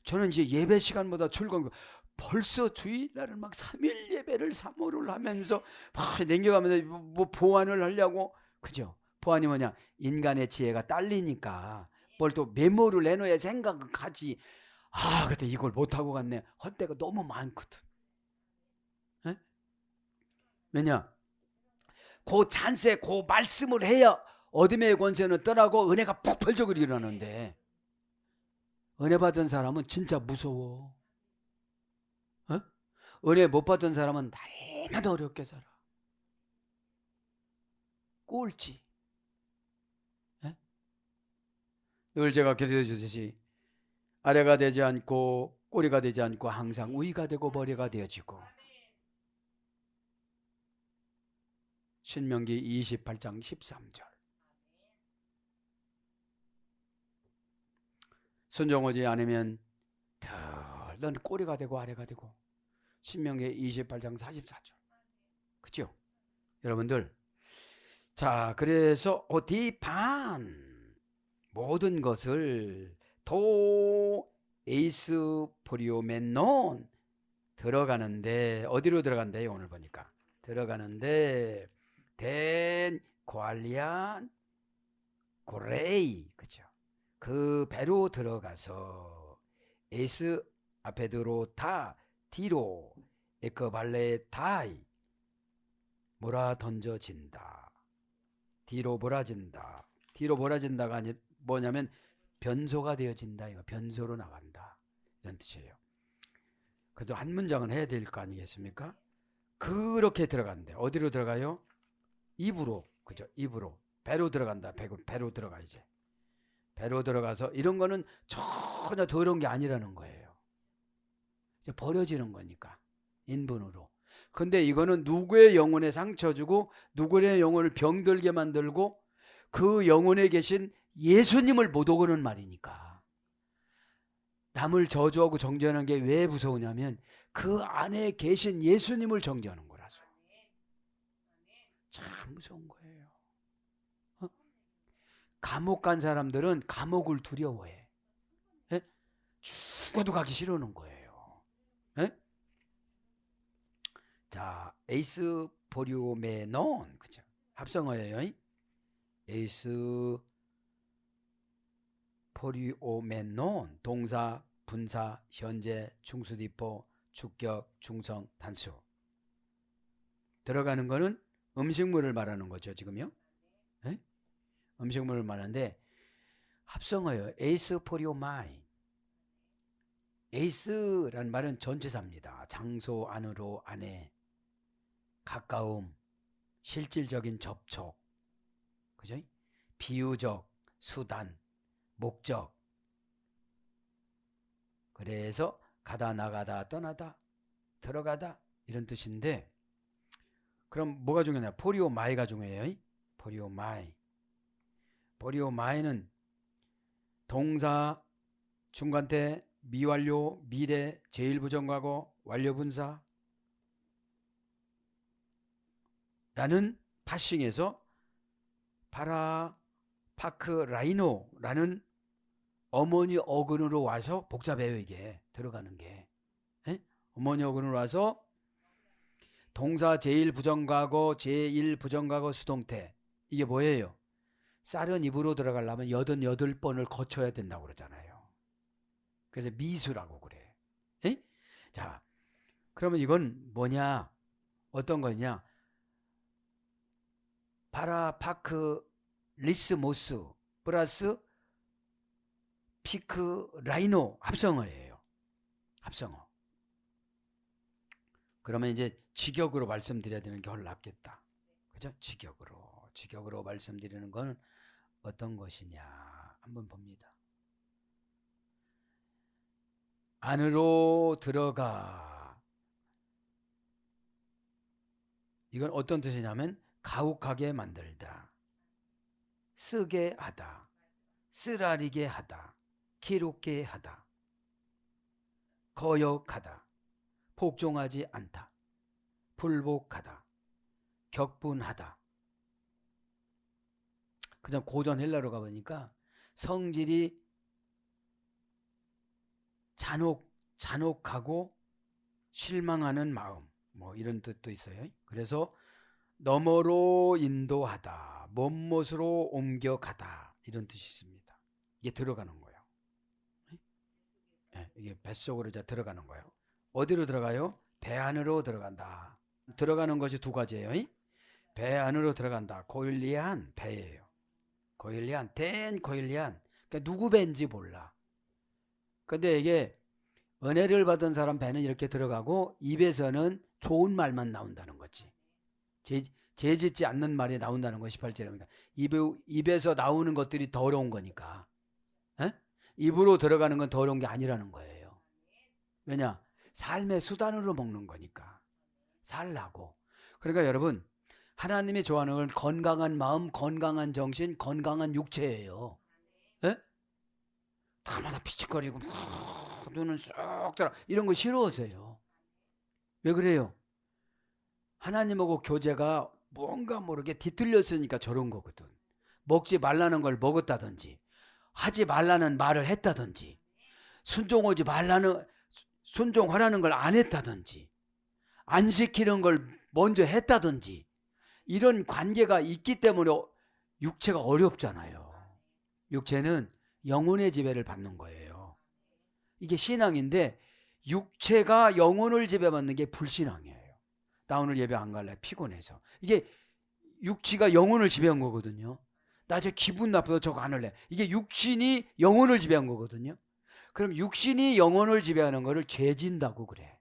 저는 이제 예배 시간보다 출근, 벌써 주일날을 막 3일 예배를 3호를 하면서 막 냉겨가면서 뭐 보완을 하려고. 그죠? 보완이 뭐냐? 인간의 지혜가 딸리니까 뭘 또 메모를 내놓아야 생각하지. 아, 근데 이걸 못하고 갔네. 할 때가 너무 많거든. 에? 왜냐? 그 찬세, 그 말씀을 해야 어둠의 권세는 떠나고 은혜가 폭발적으로 일어나는데, 은혜 받은 사람은 진짜 무서워. 은혜 못 받은 사람은 날마다 어렵게 살아. 꼴찌. 늘 제가 기도해 주듯이 아래가 되지 않고 꼬리가 되지 않고 항상 위가 되고 머리가 되어지고. 신명기 28장 13절. 순종하지 않으면 넌 꼬리가 되고 아래가 되고. 신명기 28장 44절. 그죠? 여러분들. 자, 그래서 디반 모든 것을 도 에이스 포리오멘논 들어가는데, 어디로 들어간대요? 오늘 보니까 들어가는데 덴 고알리안 고레이, 그죠? 그 배로 들어가서 에이스 앞에 들어다 뒤로 에크발레 다이 몰아 던져진다. 뒤로 몰아진다. 뒤로 몰아진다가 아니 뭐냐면 변소가 되어진다. 이거 변소로 나간다. 이런 뜻이에요. 그래도 한 문장은 해야 될 거 아니겠습니까? 그렇게 들어간대. 어디로 들어가요? 입으로. 그죠? 입으로. 배로 들어간다. 배로 들어가 이제. 배로 들어가서 이런 거는 전혀 더러운 게 아니라는 거예요. 이제 버려지는 거니까. 인분으로. 근데 이거는 누구의 영혼에 상처 주고 누구의 영혼을 병들게 만들고 그 영혼에 계신 예수님을 못 오고는 말이니까. 남을 저주하고 정죄하는 게 왜 무서우냐면 그 안에 계신 예수님을 정죄하는 거라서. 참 무서운 거예요. 감옥 간 사람들은 감옥을 두려워해. 에? 죽어도 가기 싫어하는 거예요. 에? 자, 에이스 포리오메논, 그죠? 합성어예요. 에이스 포리오메논, 동사, 분사, 현재, 중수디포, 주격, 중성, 단수. 들어가는 거는 음식물을 말하는 거죠, 지금요. 에? 음식물을 말하는데 합성어예요. 에이스 포리오마이. 에이스란 말은 전치사입니다. 장소, 안으로, 안에, 가까움, 실질적인 접촉, 그죠? 비유적, 수단, 목적. 그래서 가다, 나가다, 떠나다, 들어가다 이런 뜻인데, 그럼 뭐가 중요하냐? 포리오마이가 중요해요. 포리오마이. 포리오마이는 동사, 중간태, 미완료, 미래, 제1부정과거, 완료분사 라는 파싱에서 파라 파크 라이노라는 어머니 어근으로 와서 복잡해요. 이게 들어가는 게. 에? 어머니 어근으로 와서 동사 제1부정과거, 제1부정과거 수동태. 이게 뭐예요? 쌀은 입으로 들어가려면 88번을 거쳐야 된다고 그러잖아요. 그래서 미수라고 그래. 에? 자, 그러면 이건 뭐냐? 어떤 거냐? 파라파크 리스모스 플러스 피크 라이노 합성어예요. 합성어. 그러면 이제 직역으로 말씀드려야 되는 게 훨씬 낫겠다. 그죠? 직역으로 말씀드리는 건 어떤 것이냐 한번 봅니다. 안으로 들어가. 이건 어떤 뜻이냐면 가혹하게 만들다, 쓰게 하다, 쓰라리게 하다, 기롭게 하다, 거역하다, 복종하지 않다, 불복하다, 격분하다. 그냥 고전 헬라로 가보니까 성질이 잔혹하고 실망하는 마음, 뭐 이런 뜻도 있어요. 그래서 너머로 인도하다, 먼 곳으로 옮겨가다 이런 뜻이 있습니다. 이게 들어가는 거예요. 네, 이게 뱃속으로 이제 들어가는 거예요. 어디로 들어가요? 배 안으로 들어간다. 들어가는 것이 두 가지예요. 배 안으로 들어간다. 고일리한 배예요. 고일리한, 된 고일리한. 그러니까 누구 배인지 몰라. 근데 이게 은혜를 받은 사람 배는 이렇게 들어가고 입에서는 좋은 말만 나온다는 거지. 죄짓지 않는 말이 나온다는 것이 18절입니다. 입에서 나오는 것들이 더러운 거니까. 에? 입으로 들어가는 건 더러운 게 아니라는 거예요. 왜냐? 삶의 수단으로 먹는 거니까. 살라고. 그러니까 여러분, 하나님이 좋아하는 건 건강한 마음, 건강한 정신, 건강한 육체예요. 에? 다마다 피치거리고 눈은 쏙 들어 이런 거 싫어하세요. 왜 그래요? 하나님하고 교제가 뭔가 모르게 뒤틀렸으니까 저런 거거든. 먹지 말라는 걸 먹었다든지 하지 말라는 말을 했다든지 순종하라는 걸 안 했다든지 안 시키는 걸 먼저 했다든지 이런 관계가 있기 때문에 육체가 어렵잖아요. 육체는 영혼의 지배를 받는 거예요. 이게 신앙인데 육체가 영혼을 지배받는 게 불신앙이에요. 나 오늘 예배 안 갈래 피곤해서. 이게 육체가 영혼을 지배한 거거든요. 나 저 기분 나빠서 저거 안 할래. 이게 육신이 영혼을 지배한 거거든요. 그럼 육신이 영혼을 지배하는 거를 죄진다고 그래.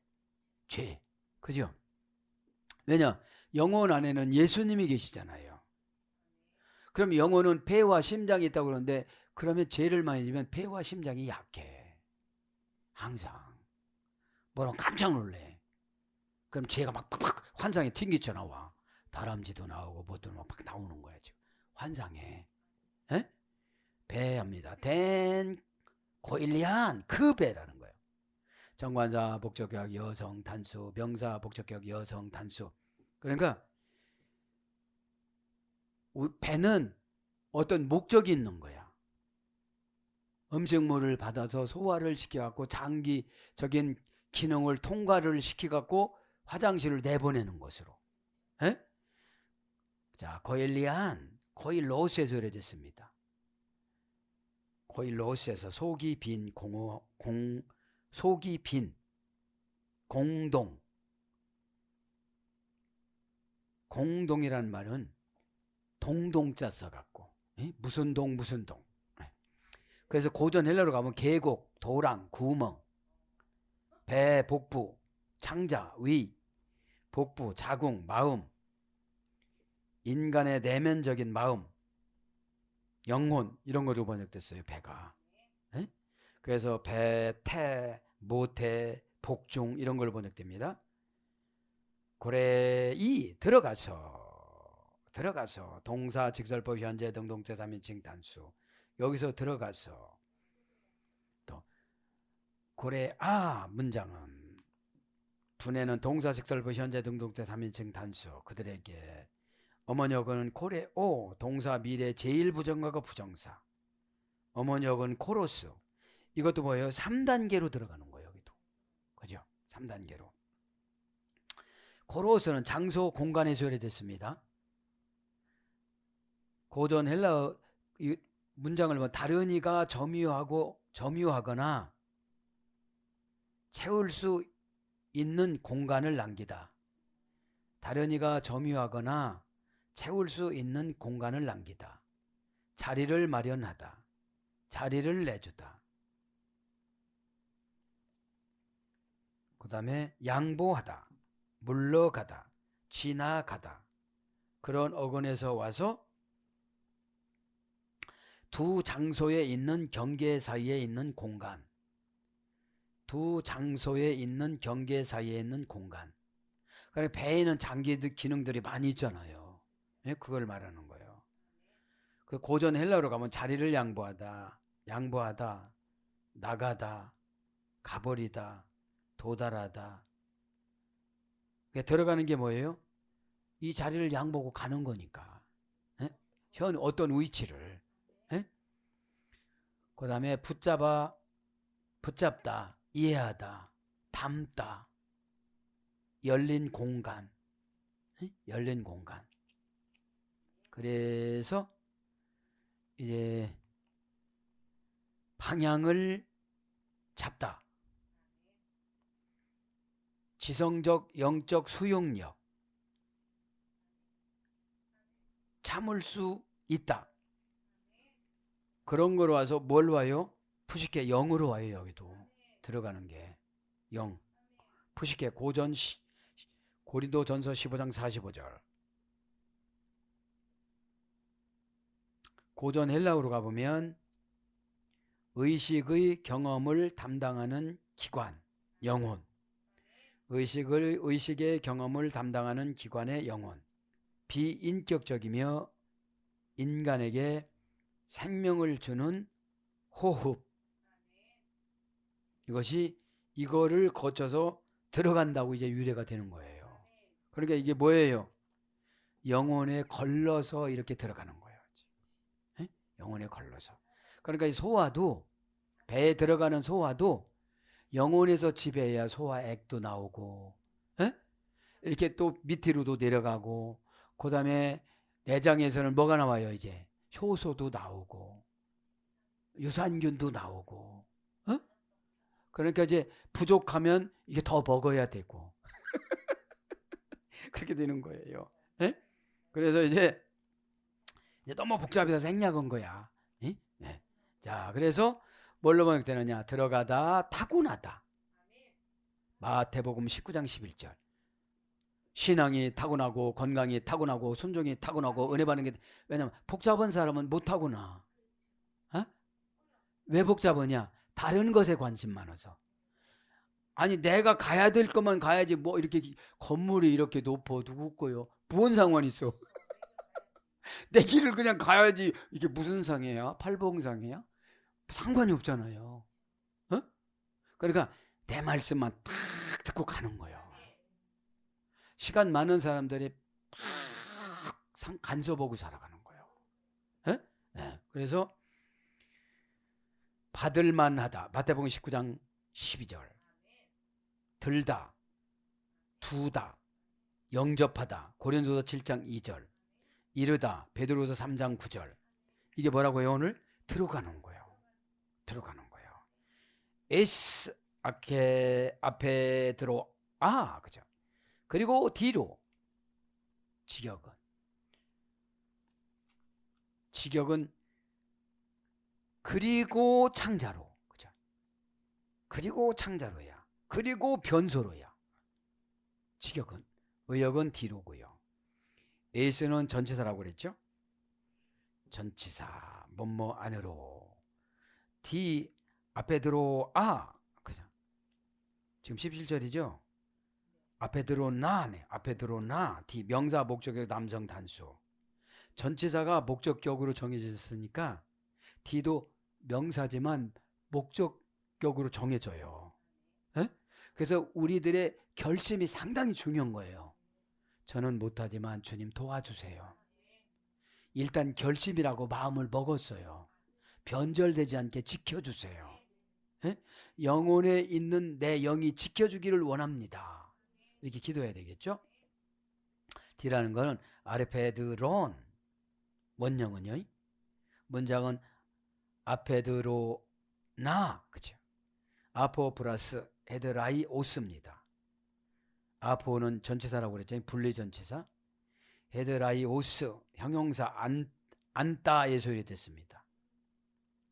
죄. 그죠? 왜냐? 영혼 안에는 예수님이 계시잖아요. 그럼 영혼은 폐와 심장이 있다고 그러는데 그러면 죄를 많이 지면 폐와 심장이 약해. 항상. 뭐라고 깜짝 놀래. 그럼 죄가 막 환상에 튕기쳐 나와. 다람쥐도 나오고 뭐도 막 나오는 거야 지금. 환상에. 에? 배합니다. 된 고일리한 그 배라는 거예요. 정관사 복적격 여성 단수, 명사 복적격 여성 단수. 그러니까 배는 어떤 목적이 있는 거야. 음식물을 받아서 소화를 시켜갖고 장기적인 기능을 통과를 시켜갖고 화장실을 내보내는 것으로. 에? 자, 고일리한 고일로스에서 오래됐습니다. 고일로스에서 속이 빈 속이 빈 공동이라는 말은 동동자 써갖고 무슨 동 그래서 고전 헬라로 가면 계곡, 도랑, 구멍, 배, 복부, 창자, 위, 복부, 자궁, 마음, 인간의 내면적인 마음, 영혼 이런 거로 번역됐어요. 배가. 그래서 배, 태, 모태, 복중 이런 걸로 번역됩니다. 고래이 들어가서 동사 직설법 현재 등동태 3인칭 단수 여기서 들어가서 또 고래아 문장은 분해는 동사 직설법 현재 등동태 3인칭 단수 그들에게 어머니역은 고래오 동사 미래 제1부정과거 부정사 어머니역은 코로스 이것도 뭐예요? 3단계로 들어가는 거예요. 여기도 그죠? 3단계로 코로스는 장소 공간에서 오래됐습니다. 고전 헬라 문장을 보면 다른 이가 점유하거나 채울 수 있는 공간을 남기다. 다른 이가 점유하거나 채울 수 있는 공간을 남기다. 자리를 마련하다. 자리를 내주다. 그 다음에 양보하다. 물러가다, 지나가다. 그런 어근에서 와서 두 장소에 있는 경계 사이에 있는 공간. 두 장소에 있는 경계 사이에 있는 공간. 그러니까 배에는 장기 기능들이 많이 있잖아요. 예? 그걸 말하는 거예요. 그 고전 헬라어로 가면 자리를 양보하다, 양보하다, 나가다, 가버리다, 도달하다. 들어가는 게 뭐예요? 이 자리를 양보하고 가는 거니까. 예? 현 어떤 위치를. 예? 그 다음에 붙잡다, 이해하다, 담다, 열린 공간. 예? 열린 공간. 그래서 이제 방향을 잡다. 지성적, 영적 수용력. 참을 수 있다. 그런 거로 와서 뭘 와요? 푸시케 영으로 와요. 여기도 들어가는 게 영. 푸시케 고린도전서 15장 45절. 고전 헬라어로 가보면 의식의 경험을 담당하는 기관, 영혼. 의식의 경험을 담당하는 기관의 영혼. 비인격적이며 인간에게 생명을 주는 호흡. 이거를 거쳐서 들어간다고 이제 유래가 되는 거예요. 그러니까 이게 뭐예요? 영혼에 걸러서 이렇게 들어가는 거예요. 에? 영혼에 걸러서. 그러니까 이 소화도, 배에 들어가는 소화도 영혼에서 지배해야 소화액도 나오고, 에? 이렇게 또 밑으로도 내려가고, 그 다음에 내장에서는 뭐가 나와요? 이제 효소도 나오고 유산균도 나오고. 어? 그러니까 이제 부족하면 이게 더 먹어야 되고 그렇게 되는 거예요. 에? 그래서 이제 너무 복잡해서 생략한 거야. 에? 네. 자, 그래서 뭘로 번역되느냐? 들어가다, 타고나다. 마태복음 19장 11절. 신앙이 타고나고 건강이 타고나고 순종이 타고나고 은혜 받는 게, 왜냐면 복잡한 사람은 못 타고나. 어? 왜 복잡하냐? 다른 것에 관심 많아서. 아니 내가 가야 될 것만 가야지 뭐 이렇게 건물이 이렇게 높아 누구 거요? 무슨 상관 있어? 내 길을 그냥 가야지. 이게 무슨 상해야? 팔봉상해야? 상관이 없잖아요. 어? 그러니까 내 말씀만 탁 듣고 가는 거예요. 시간 많은 사람들이 팍 간섭하고 살아가는 거예요. 에? 네. 그래서 받을만하다. 마태복음 19장 12절. 들다, 두다, 영접하다. 고린도서 7장 2절. 이르다. 베드로서 3장 9절. 이게 뭐라고요? 오늘 들어가는 거예요. 들어가는 거예요. 에스 앞에 들어 그죠? 그리고 뒤로 직역은 그리고 창자로. 그죠? 그리고 창자로야. 그리고 변소로야. 직역은. 의역은 뒤로고요. 에이스는 전치사라고 그랬죠? 전치사 뭐뭐 안으로. 뒤 앞에 들어 그죠? 지금 17절이죠? 앞에 들어나네. 앞에 들어나. 뒤 명사 목적격 남성 단수. 전치사가 목적격으로 정해졌으니까 뒤도 명사지만 목적격으로 정해져요. 에? 그래서 우리들의 결심이 상당히 중요한 거예요. 저는 못하지만 주님 도와주세요. 일단 결심이라고 마음을 먹었어요. 변절되지 않게 지켜주세요. 에? 영혼에 있는 내 영이 지켜주기를 원합니다. 이렇게 기도해야 되겠죠? D라는 거는 아르페드론. 원형은요. 문장은 아페드로나. 그죠? 아포 플러스 헤드라이 오스입니다. 아포는 전치사라고 그랬죠. 분리전치사. 헤드라이 오스 형용사 앉다의 소리 됐습니다.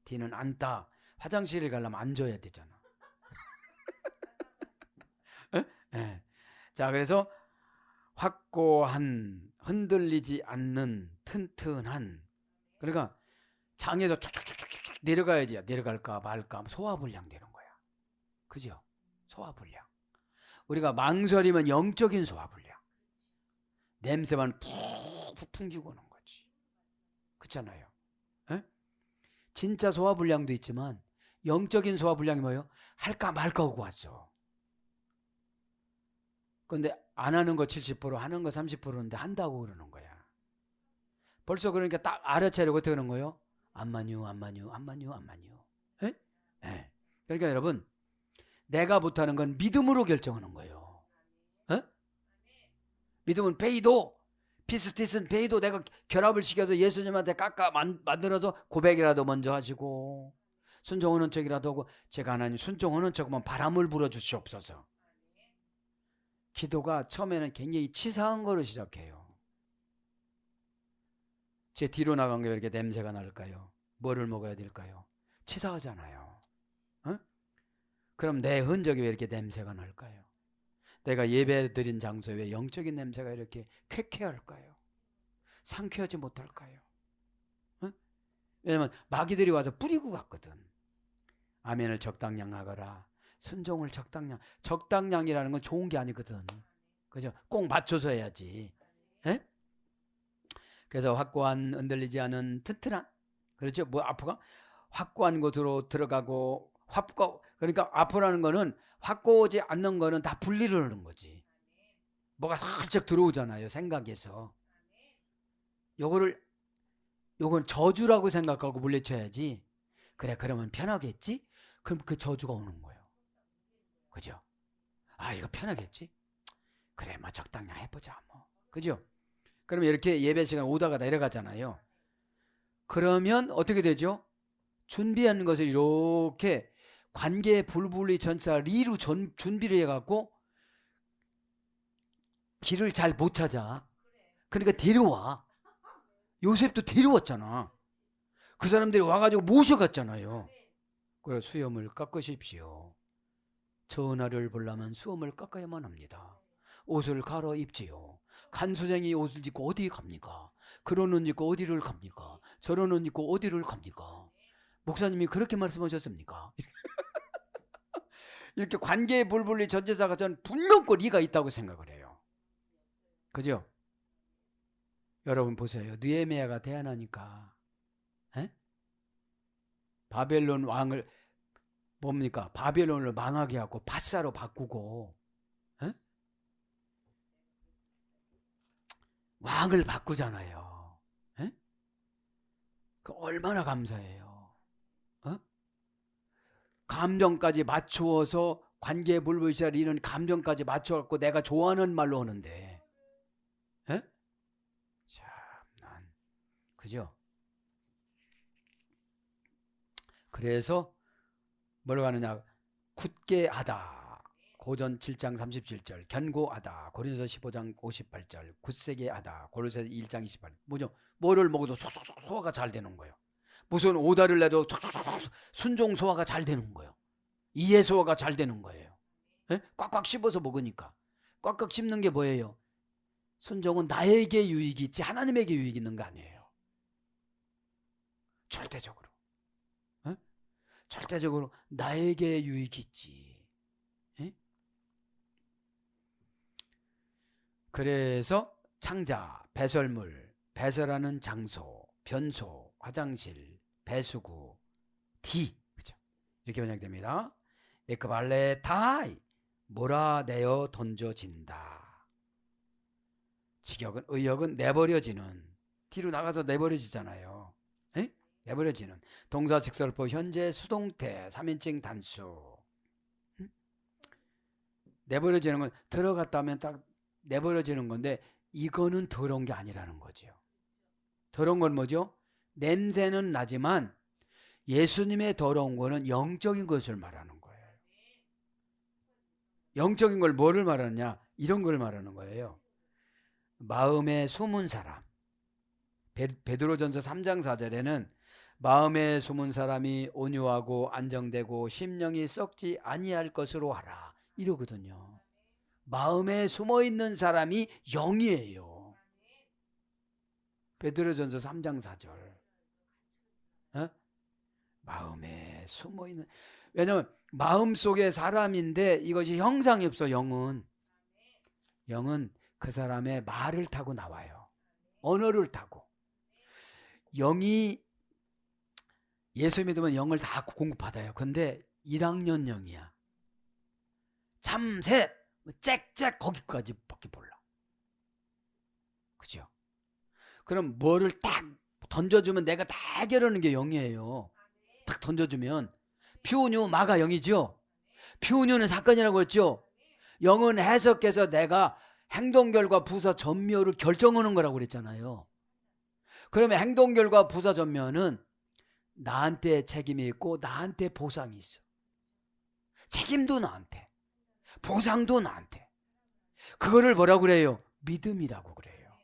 D는 앉다. 화장실을 가려면 앉아야 되잖아. 네. 자, 그래서 확고한, 흔들리지 않는 튼튼한. 그러니까 장에서 쫙쫙쫙쫙 내려가야지. 내려갈까 말까 소화불량 되는 거야. 그죠? 소화불량. 우리가 망설이면 영적인 소화불량. 냄새만 푹푹 풍기고 오는 거지. 그렇잖아요. 에? 진짜 소화불량도 있지만 영적인 소화불량이 뭐예요? 할까 말까 하고 왔어. 근데 안 하는 거 70%, 하는 거 30%인데 한다고 그러는 거야. 벌써 그러니까 딱 알아차리고 어떻게 하는 거예요? 안만유. 에? 에. 그러니까 여러분, 내가 못하는 건 믿음으로 결정하는 거예요. 에? 믿음은 베이도, 피스티슨 베이도 내가 결합을 시켜서 예수님한테 깎아 만들어서 고백이라도 먼저 하시고 순종하는 척이라도 하고, 제가 하나님 순종하는 척만 바람을 불어주시옵소서. 기도가 처음에는 굉장히 치사한 거로 시작해요. 제 뒤로 나간 게 왜 이렇게 냄새가 날까요? 뭐를 먹어야 될까요? 치사하잖아요. 어? 그럼 내 흔적이 왜 이렇게 냄새가 날까요? 내가 예배 드린 장소에 왜 영적인 냄새가 이렇게 쾌쾌할까요? 상쾌하지 못할까요? 어? 왜냐면 마귀들이 와서 뿌리고 갔거든. 아멘을 적당량 하거라. 순종을 적당량이라는 건 좋은 게 아니거든. 그죠? 꼭 맞춰서 해야지. 에? 그래서 확고한, 흔들리지 않은 튼튼한, 그렇죠? 뭐 앞으가 확고한 곳으로 들어가고, 그러니까 앞으라는 거는 확고하지 않는 거는 다 분리를 하는 거지. 뭐가 살짝 들어오잖아요, 생각에서. 요건 저주라고 생각하고 물리쳐야지. 그래, 그러면 편하겠지? 그럼 그 저주가 오는 거예요. 그죠? 아, 이거 편하겠지? 그래, 뭐 적당량 해보자, 뭐. 그죠? 그러면 이렇게 예배 시간 오다가 내려가잖아요. 그러면 어떻게 되죠? 준비하는 것을 이렇게 관계 불분리 전차 리로 준비를 해갖고 길을 잘 못 찾아. 그러니까 데려와. 요셉도 데려왔잖아. 그 사람들이 와가지고 모셔갔잖아요. 그래, 수염을 깎으십시오. 전하를 보려면 수염을 깎아야만 합니다. 옷을 갈아입지요. 간수쟁이 옷을 입고 어디 갑니까? 그런 옷 입고 어디를 갑니까? 저런 옷 입고 어디를 갑니까? 목사님이 그렇게 말씀하셨습니까? 이렇게 관계의 불분리 전제사가 전 분명코 리가 있다고 생각을 해요. 그죠? 여러분 보세요. 느헤미야가 대안하니까 바벨론 왕을 뭡니까? 바벨론을 망하게 하고 바사로 바꾸고 왕을 바꾸잖아요. 그 얼마나 감사해요. 감정까지 맞추어서 관계의 불불시할 이런 감정까지 맞춰갖고 내가 좋아하는 말로 하는데, 참, 난 그죠? 그래서 뭐라고 하느냐? 굳게 하다. 고전 7장 37절. 견고하다. 고린도서 15장 58절. 굳세게 하다. 고린도서 1장 28절. 뭐죠? 뭐를 먹어도 쏙쏙쏙 소화가 잘 되는 거예요. 무슨 오다를 내도 순종 소화가 잘 되는 거예요. 이해 소화가 잘 되는 거예요. 꽉꽉 씹어서 먹으니까. 꽉꽉 씹는 게 뭐예요? 순종은 나에게 유익이 있지 하나님에게 유익이 있는 거 아니에요. 절대적으로. 절대적으로 나에게 유익이 있지. 그래서 창자, 배설물, 배설하는 장소, 변소, 화장실, 배수구, 디, 그죠? 이렇게 번역됩니다. 에크발레 타이, 몰아내어 던져진다. 직역은, 의역은 내버려지는, 뒤로 나가서 내버려지잖아요. 내버려지는. 동사 직설법 현재 수동태 3인칭 단수. 내버려지는 건 들어갔다 하면 딱 내버려지는 건데, 이거는 더러운 게 아니라는 거죠. 더러운 건 뭐죠? 냄새는 나지만 예수님의 더러운 거는 영적인 것을 말하는 거예요. 영적인 걸 뭐를 말하느냐? 이런 걸 말하는 거예요. 마음에 숨은 사람. 베드로전서 3장 4절에는 마음에 숨은 사람이 온유하고 안정되고 심령이 썩지 아니할 것으로 하라 이러거든요. 마음에 숨어 있는 사람이 영이에요. 베드로전서 3장 4절. 어? 마음에 숨어 있는, 왜냐면 마음 속에 사람인데 이것이 형상이 없어. 영은 그 사람의 말을 타고 나와요. 언어를 타고. 영이, 예수 믿으면 영을 다 공급받아요. 근데 1학년 영이야. 참새, 짹짹 거기까지 밖에 몰라. 그죠? 그럼 뭐를 딱 던져주면 내가 다 해결하는 게 영이에요. 딱 던져주면. 피우뉴 마가 영이죠. 피우뉴는 사건이라고 했죠. 영은 해석해서 내가 행동 결과 부사 전묘를 결정하는 거라고 그랬잖아요. 그러면 행동 결과 부사 전묘는 나한테 책임이 있고 나한테 보상이 있어. 책임도 나한테, 보상도 나한테. 그거를 뭐라고 그래요? 믿음이라고 그래요.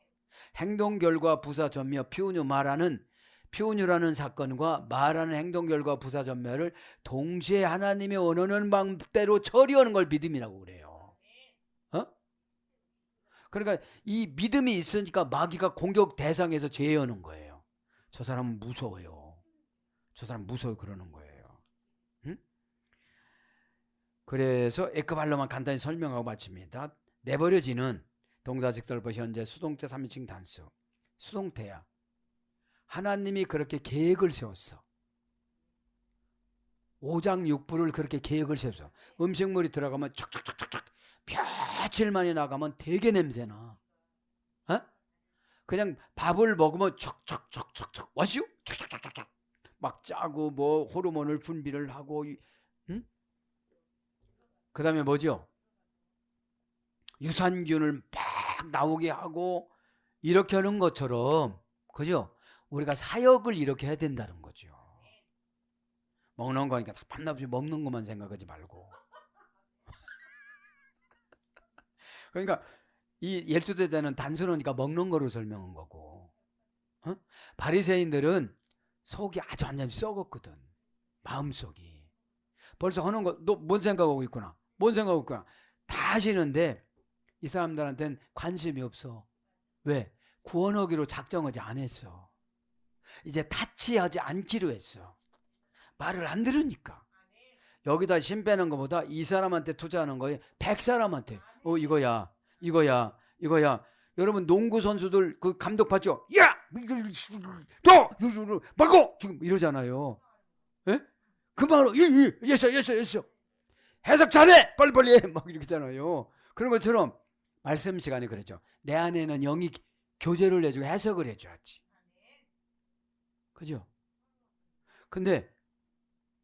행동 결과 부사 전묘, 피우뉴 마라는, 피우뉴라는 사건과 말하는 행동 결과 부사 전멸을 동시에 하나님의 원하는 방대로 처리하는 걸 믿음이라고 그래요. 어? 그러니까 이 믿음이 있으니까 마귀가 공격 대상에서 제어하는 거예요. 저 사람은 무서워요. 저 사람 무서워 그러는 거예요. 응? 그래서 에크발로만 간단히 설명하고 마칩니다. 내버려지는 동사식 설보 현재 수동태 3인칭 단수. 수동태야. 하나님이 그렇게 계획을 세웠어. 5장 6부를 그렇게 계획을 세웠어. 음식물이 들어가면 촉촉촉촉촉 며칠 만에 나가면 되게 냄새나. 어? 그냥 밥을 먹으면 촉촉촉촉촉 와시오? 촉촉촉촉 막 짜고 뭐 호르몬을 분비를 하고. 응? 그 다음에 뭐죠? 유산균을 막 나오게 하고 이렇게 하는 것처럼, 그죠? 우리가 사역을 이렇게 해야 된다는 거죠. 먹는 거니까 밤낮없이 먹는 것만 생각하지 말고. 그러니까 이 12대자는 단순하니까 먹는 거로 설명한 거고, 어? 바리새인들은 속이 아주 완전히 썩었거든. 마음속이. 벌써 하는 거, 너 뭔 생각하고 있구나. 뭔 생각하고 있구나. 다 하시는데 이 사람들한테는 관심이 없어. 왜? 구원하기로 작정하지 안 했어. 이제 타치하지 않기로 했어. 말을 안 들으니까. 여기다 심 빼는 것보다 이 사람한테 투자하는 거에 100사람한테 이거야 이거야 이거야. 여러분 농구 선수들 그 감독 봤죠? 야! 너! 막고! 지금 이러잖아요. 예? 그 말로 예서 해석 잘해! 빨리빨리 해! 막 이러잖아요. 그런 것처럼 말씀 시간에 그랬죠. 내 안에는 영이 교제를 해주고 해석을 해줘야지. 그죠? 근데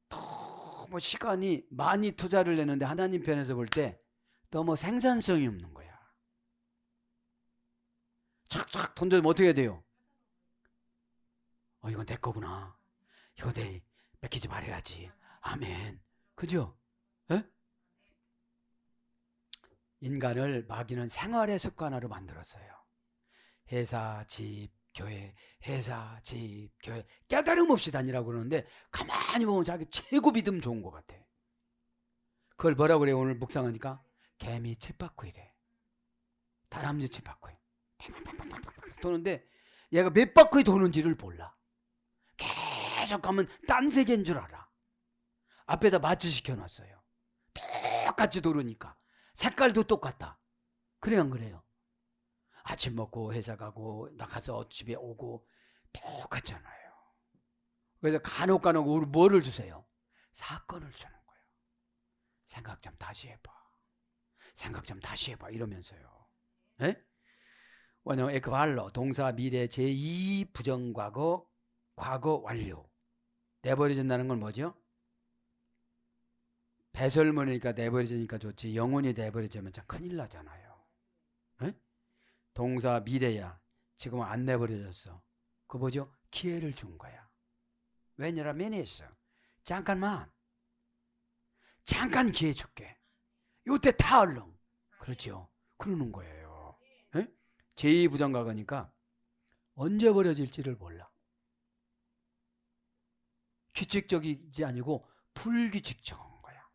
너무 시간이 많이 투자를 했는데 하나님 편에서 볼 때 너무 생산성이 없는 거야. 착착 던져주면 어떻게 해야 돼요? 이건 내 거구나. 이거 내 뺏기지 말아야지. 아멘. 그죠? 에? 인간을 마귀는 생활의 습관화로 만들었어요. 회사, 집, 교회, 회사, 집, 교회 깨달음 없이 다니라고 그러는데 가만히 보면 자기 최고 믿음 좋은 것 같아. 그걸 뭐라고 그래요? 오늘 묵상하니까 개미 쳇바퀴래. 다람쥐 쳇바퀴 도는데 얘가 몇 바퀴 도는지를 몰라. 계속 가면 딴 세계인 줄 알아. 앞에다 마취 시켜놨어요. 똑같이 도르니까 색깔도 똑같다. 그래 안 그래요? 아침 먹고 회사 가고 나가서 집에 오고 똑같잖아요. 그래서 간혹 우리 뭐를 주세요? 사건을 주는 거예요. 생각 좀 다시 해봐. 생각 좀 다시 해봐 이러면서요. 에? 원형 에크발로 동사 미래 제2 부정과거 과거 완료. 내버려진다는 건 뭐죠? 배설물이니까 내버려지니까 좋지. 영혼이 내버려지면 참 큰일 나잖아요. 에? 동사 미래야. 지금 안 내버려졌어. 그거 뭐죠? 기회를 준 거야. 왜냐면 했어. 잠깐 기회 줄게. 요때 타 얼른. 그렇죠. 그러는 거예요. 에? 제2부정과거니까 언제 버려질지를 몰라. 규칙적이지 아니고 불규칙적인 거야.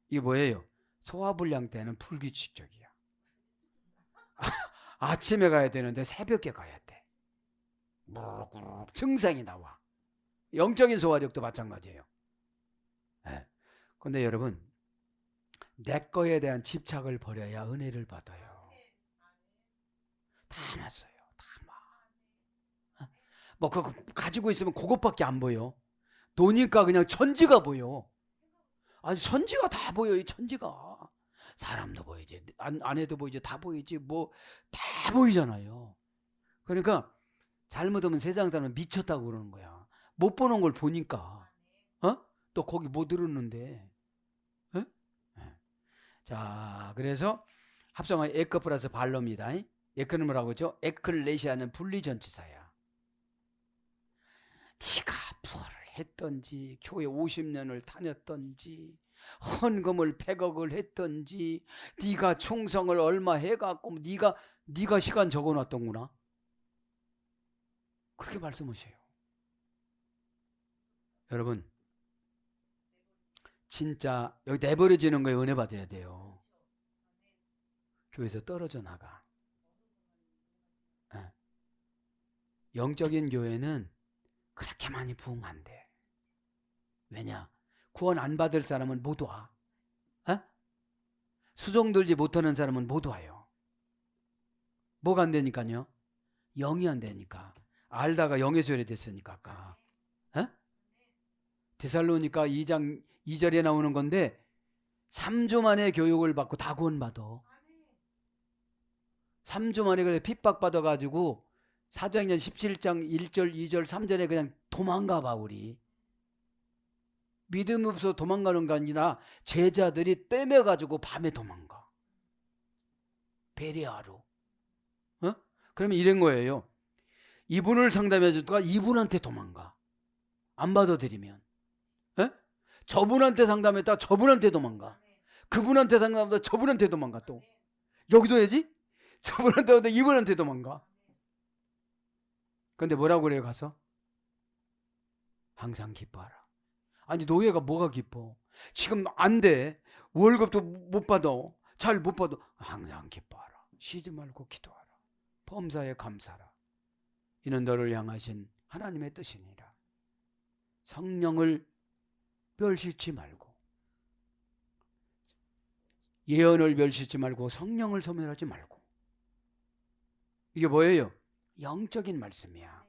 이게 뭐예요? 소화불량 때는 불규칙적이야. 아침에 가야 되는데 새벽에 가야 돼. 증상이 나와. 영적인 소화력도 마찬가지예요. 그런데 여러분, 내 거에 대한 집착을 버려야 은혜를 받아요. 다 놨어요. 다 놔. 뭐 그거 가지고 있으면 그것밖에 안 보여. 노니까 그냥 천지가 보여. 아니 천지가 다 보여. 이 천지가. 사람도 보이지, 아내도 보이지, 다 보이지, 뭐 다 보이잖아요. 그러니까 잘못하면 세상 사람은 미쳤다고 그러는 거야. 못 보는 걸 보니까. 또 거기 못 들었는데. 자, 그래서 합성어 에크 플러스 발로입니다. 에크는 뭐라고 하죠? 에클레시아는 분리전치사야. 네가 부활을 했던지 교회 50년을 다녔던지 헌금을 100억을 했던지 네가 충성을 얼마 해갖고 네가 시간 적어놨던구나. 그렇게 말씀하세요. 여러분, 진짜 여기 내버려지는 거에 은혜 받아야 돼요. 교회에서 떨어져 나가. 영적인 교회는 그렇게 많이 부흥한대. 왜냐? 구원 안 받을 사람은 못 와. 수종 들지 못하는 사람은 못 와요. 뭐가 안 되니까요? 영이 안 되니까. 알다가 영의 소리 됐으니까 아까. 데살로니가 2장 2절에 나오는 건데 3주 만에 교육을 받고 다 구원받아. 3주 만에 그래 핍박받아가지고 사도행전 17장 1절 2절 3절에 그냥 도망가 봐. 우리 믿음 없어 도망가는 게 아니라 제자들이 떼매가지고 밤에 도망가. 베레아로. 그러면 이런 거예요. 이분을 상담해주다가 이분한테 도망가. 안 받아들이면. 저분한테 상담했다가 저분한테 도망가. 그분한테 상담하다 저분한테 도망가. 또 여기도 해야지. 저분한테 오다 이분한테 도망가. 근데 뭐라고 그래요? 가서 항상 기뻐하라. 아니 노예가 뭐가 기뻐? 지금 안 돼. 월급도 못 받아. 잘 못 받아. 항상 기뻐하라. 쉬지 말고 기도하라. 범사에 감사하라. 이는 너를 향하신 하나님의 뜻이니라. 성령을 멸시치 말고, 예언을 멸시치 말고, 성령을 소멸하지 말고. 이게 뭐예요? 영적인 말씀이야.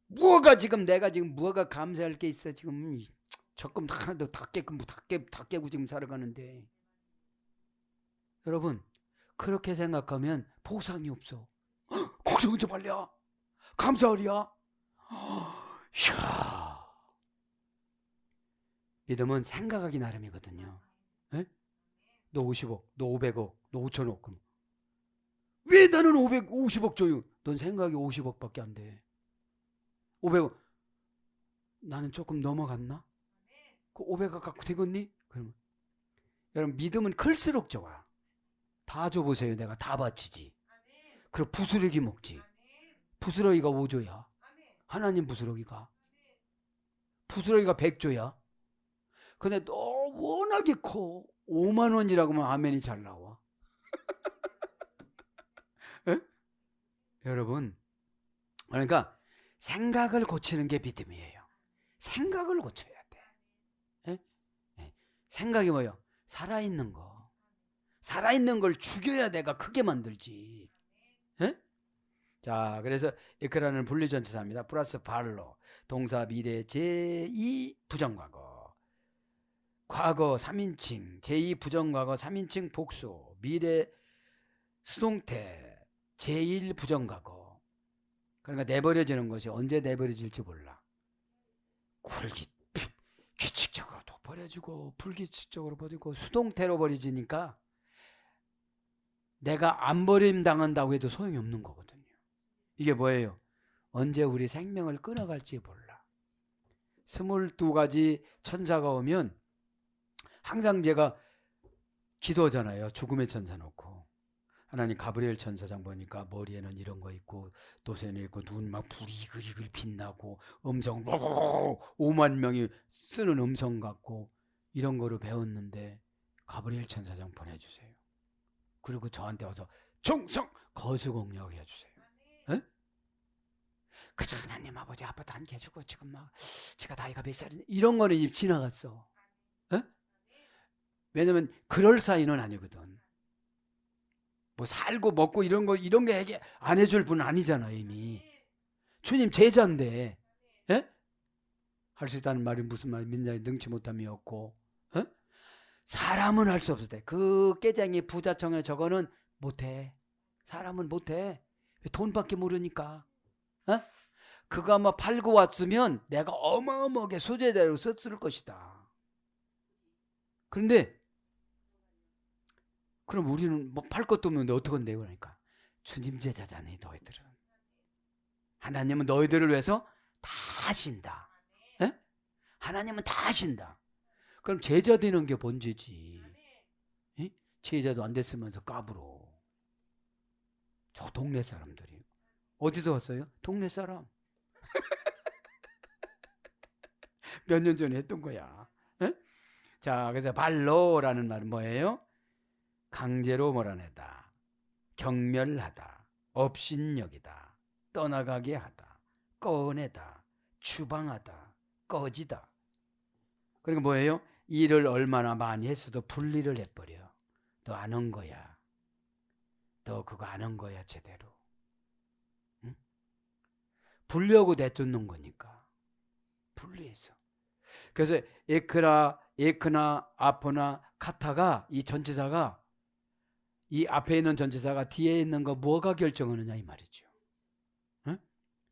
무엇가 지금 내가 지금 무엇가 감사할 게 있어. 지금 적금 하나도 다 깨고 지금 살아가는데. 여러분 그렇게 생각하면 보상이 없어. 거기서 언제 발려? 감사하리야. 이야. 믿음은 생각하기 나름이거든요. 에? 너 50억, 너 500억, 너 5천억. 그럼 왜 나는 550억 줘요? 넌 생각이 50억밖에 안 돼. 500억. 나는 조금 넘어갔나? 그 500억 갖고 되겠니? 그러면 여러분 믿음은 클수록 좋아. 다 줘보세요. 내가 다 바치지. 그럼 부스러기 먹지. 부스러기가 5조야. 하나님 부스러기가 100조야. 근데 너 워낙에 커. 5만 원이라고 하면 아멘이 잘 나와. 여러분 그러니까 생각을 고치는 게 믿음이에요. 생각을 고쳐야 돼. 생각이 뭐예요? 살아있는 거. 살아있는 걸 죽여야 내가 크게 만들지. 자, 그래서 에크라는 분리전치사입니다. 플러스 발로, 동사 미래 제2 부정과거, 과거 3인칭 제2 부정과거 3인칭 복수, 미래 수동태 제1 부정과거. 그러니까 내버려지는 것이 언제 내버려질지 몰라. 규칙적으로도 버려지고 불규칙적으로 버리고 수동태로 버려지니까 내가 안 버림 당한다고 해도 소용이 없는 거거든요. 이게 뭐예요? 언제 우리 생명을 끊어갈지 몰라. 22가지 천사가 오면 항상 제가 기도하잖아요. 죽음의 천사 놓고. 하나님 가브리엘 천사장 보니까 머리에는 이런 거 있고 노선에 있고 눈 막 불이 이글이글 빛나고 음성 5만 명이 쓰는 음성 같고 이런 거로 배웠는데 가브리엘 천사장 보내주세요. 그리고 저한테 와서 충성 거수공력 해주세요. 에? 그저 하나님 아버지 아빠도 안 계시고 지금 막 제가 나이가 몇 살인데 이런 거는 이제 지나갔어. 에? 왜냐면 그럴 사이는 아니거든. 뭐 살고 먹고 이런 게 얘기 안 해줄 분은 아니잖아 이미. 주님 제자인데, 예? 할 수 있다는 말이 무슨 말? 민자의 능치 못함이었고, 예? 사람은 할 수 없을 때, 그 깨쟁이 부자청에 저거는 못해. 사람은 못해. 돈밖에 모르니까. 어? 그거 아마 팔고 왔으면 내가 어마어마하게 소재대로 썼을 것이다. 그런데 그럼 우리는 뭐 팔 것도 없는데 어떡한데 그러니까 주님 제자잖아 너희들은. 하나님은 너희들을 위해서 다 하신다. 에? 하나님은 다 하신다. 그럼 제자 되는 게 본죄지. 에? 제자도 안 됐으면서 까불어. 저 동네 사람들이. 어디서 왔어요? 동네 사람. 몇 년 전에 했던 거야. 에? 자, 그래서 발로라는 말은 뭐예요? 강제로 몰아내다, 경멸하다, 업신여기다, 떠나가게 하다, 꺼내다, 추방하다, 꺼지다. 그리고 뭐예요? 일을 얼마나 많이 했어도 분리를 해버려. 너 안 한 거야. 너 그거 안 한 거야 제대로. 응? 분리하고 내쫓는 거니까. 분리해서. 그래서 에크나, 아포나, 카타가 이 전치사가 이 앞에 있는 전치사가 뒤에 있는 거 뭐가 결정하느냐 이 말이죠. 응?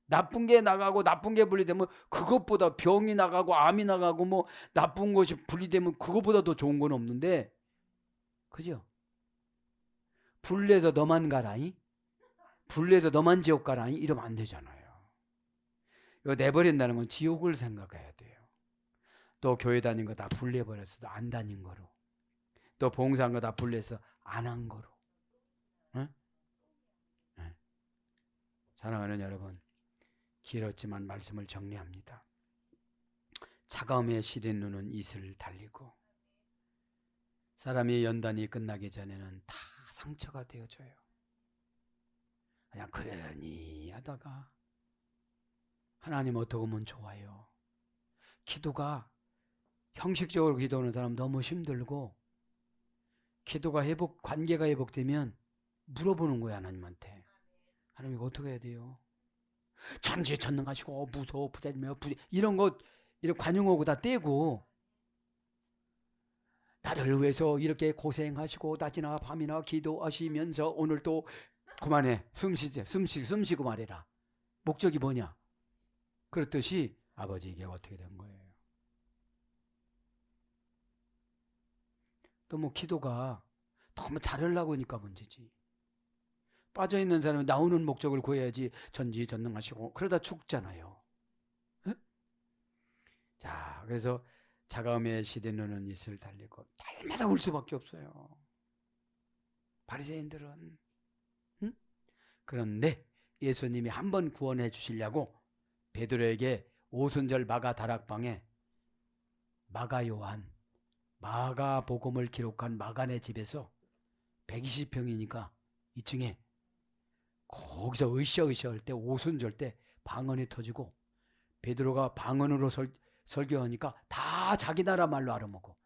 나쁜 게 나가고 나쁜 게 분리되면 그것보다 병이 나가고 암이 나가고 뭐 나쁜 것이 분리되면 그것보다 더 좋은 건 없는데, 그죠? 분리해서 너만 가라이, 분리해서 너만 지옥 가라이 이러면 안 되잖아요. 이거 내버린다는 건 지옥을 생각해야 돼요. 또 교회 다닌 거 다 분리해버렸어도 안 다닌 거로, 또 봉사한 거 다 분리해서 안 한 거로. 응? 응. 사랑하는 여러분, 길었지만 말씀을 정리합니다. 차가움에 시린 눈은 이슬을 달리고, 사람이 연단이 끝나기 전에는 다 상처가 되어져요. 그냥 그러니 하다가 하나님 어떻게 하면 좋아요. 기도가 형식적으로 기도하는 사람 너무 힘들고, 기도가 관계가 회복되면 물어보는 거야 하나님한테. 하나님 이거 어떻게 해야 돼요? 천지전능하시고 무서워 부자지며 이런 거 이런 관용하고 다 떼고, 나를 위해서 이렇게 고생하시고 낮이나 밤이나 기도하시면서 오늘 또 그만해 숨쉬고 말해라. 목적이 뭐냐? 그렇듯이 아버지 이게 어떻게 된 거예요? 또 뭐 기도가 너무 잘하려고 하니까 문제지. 빠져있는 사람은 나오는 목적을 구해야지. 전지전능하시고 그러다 죽잖아요. 에? 자, 그래서 차가움에 시든 눈은 이슬 달리고 날마다 울 수밖에 없어요. 바리새인들은. 응? 그런데 예수님이 한번 구원해 주시려고 베드로에게 오순절 마가 다락방에 마가 요한, 마가복음을 기록한 마간의 집에서 120평이니까 2층에 거기서 으쌰으쌰 할 때 오순절 때 방언이 터지고 베드로가 방언으로 설교하니까 다 자기 나라 말로 알아먹고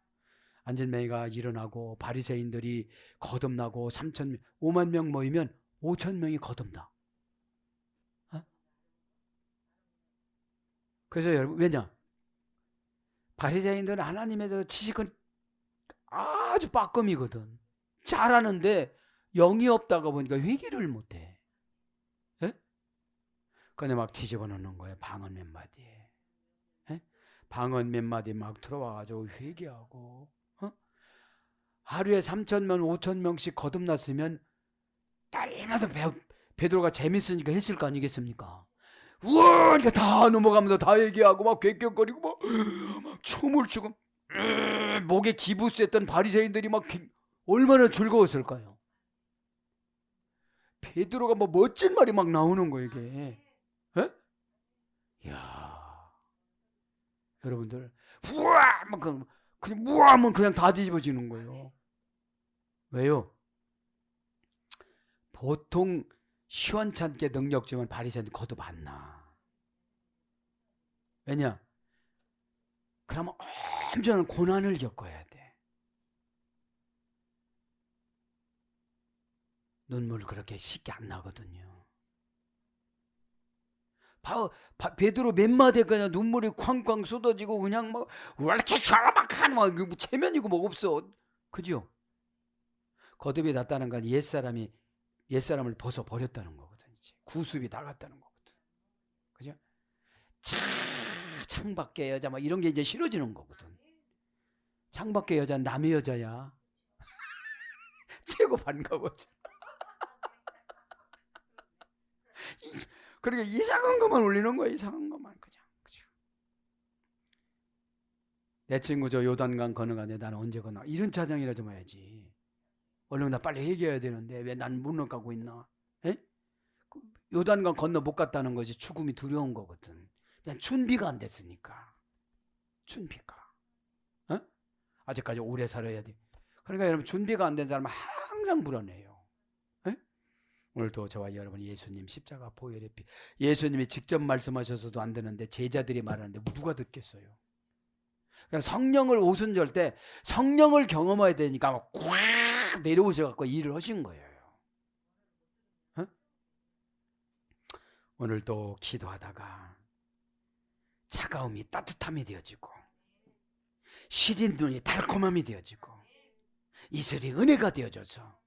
안전맹이가 일어나고 바리새인들이 거듭나고 5만 명 모이면 5천 명이 거듭나. 어? 그래서 여러분 왜냐? 바리새인들은 하나님에 대해서 지식은 아주 빠끔이거든. 잘하는데 영이 없다가 보니까 회개를 못해. 예? 근데 막 뒤집어 놓는 거예요. 방언 몇 마디에. 예? 방언 몇 마디 막 들어와가지고 회개하고. 어? 하루에 3,000명, 5,000명씩 거듭났으면 날마다 베드로가 재밌으니까 했을 거 아니겠습니까? 우와! 그러니까 다 넘어가면서 다 얘기하고 막 꽹꽹거리고 막 춤을 추고 목에 기부스했던 바리새인들이 막 얼마나 즐거웠을까요? 베드로가 뭐 멋진 말이 막 나오는 거예요 이게. 에? 이야, 여러분들 우와! 막 그냥 무하면 그냥 다 뒤집어지는 거예요. 왜요? 보통 시원찮게 능력 주면 바리새인 거듭 안 나. 왜냐? 그러면 엄청난 고난을 겪어야 돼. 눈물 그렇게 쉽게 안 나거든요. 베드로 몇 마디에 그냥 눈물이 쾅쾅 쏟아지고 그냥 뭐 왜 이렇게 샤라박한 막 체면이고 뭐 없어. 그죠? 거듭이 났다는 건 옛사람을 벗어 버렸다는 거거든. 이제 구습이 나갔다는 거거든. 그죠? 창밖의 여자 막 이런 게 이제 싫어지는 거거든. 창밖의 여자는 남의 여자야. 최고 반가워져. 그러니까 이상한 것만 올리는 거야. 이상한 것만 그냥. 그죠? 내 친구 저 요단강 건너가는데 나는 언제 건너? 이런 짜장이라 좀 해야지. 얼른 나 빨리 해결해야 되는데 왜 난 못 가고 있나? 에? 요단강 건너 못 갔다는 것이 죽음이 두려운 거거든. 그냥 준비가 안 됐으니까. 준비가. 어? 아직까지 오래 살아야 돼. 그러니까 여러분 준비가 안 된 사람은 항상 불안해요. 에? 오늘도 저와 여러분 예수님 십자가 보혈의 피. 예수님이 직접 말씀하셔서도 안 되는데 제자들이 말하는데 누가 듣겠어요? 그러니까 성령을 오순절 때 성령을 경험해야 되니까 막 꽉 내려오셔갖고 일을 하신 거예요. 어? 오늘도 기도하다가 차가움이 따뜻함이 되어지고 시린 눈이 달콤함이 되어지고 이슬이 은혜가 되어져서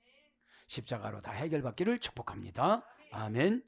십자가로 다 해결받기를 축복합니다. 아멘.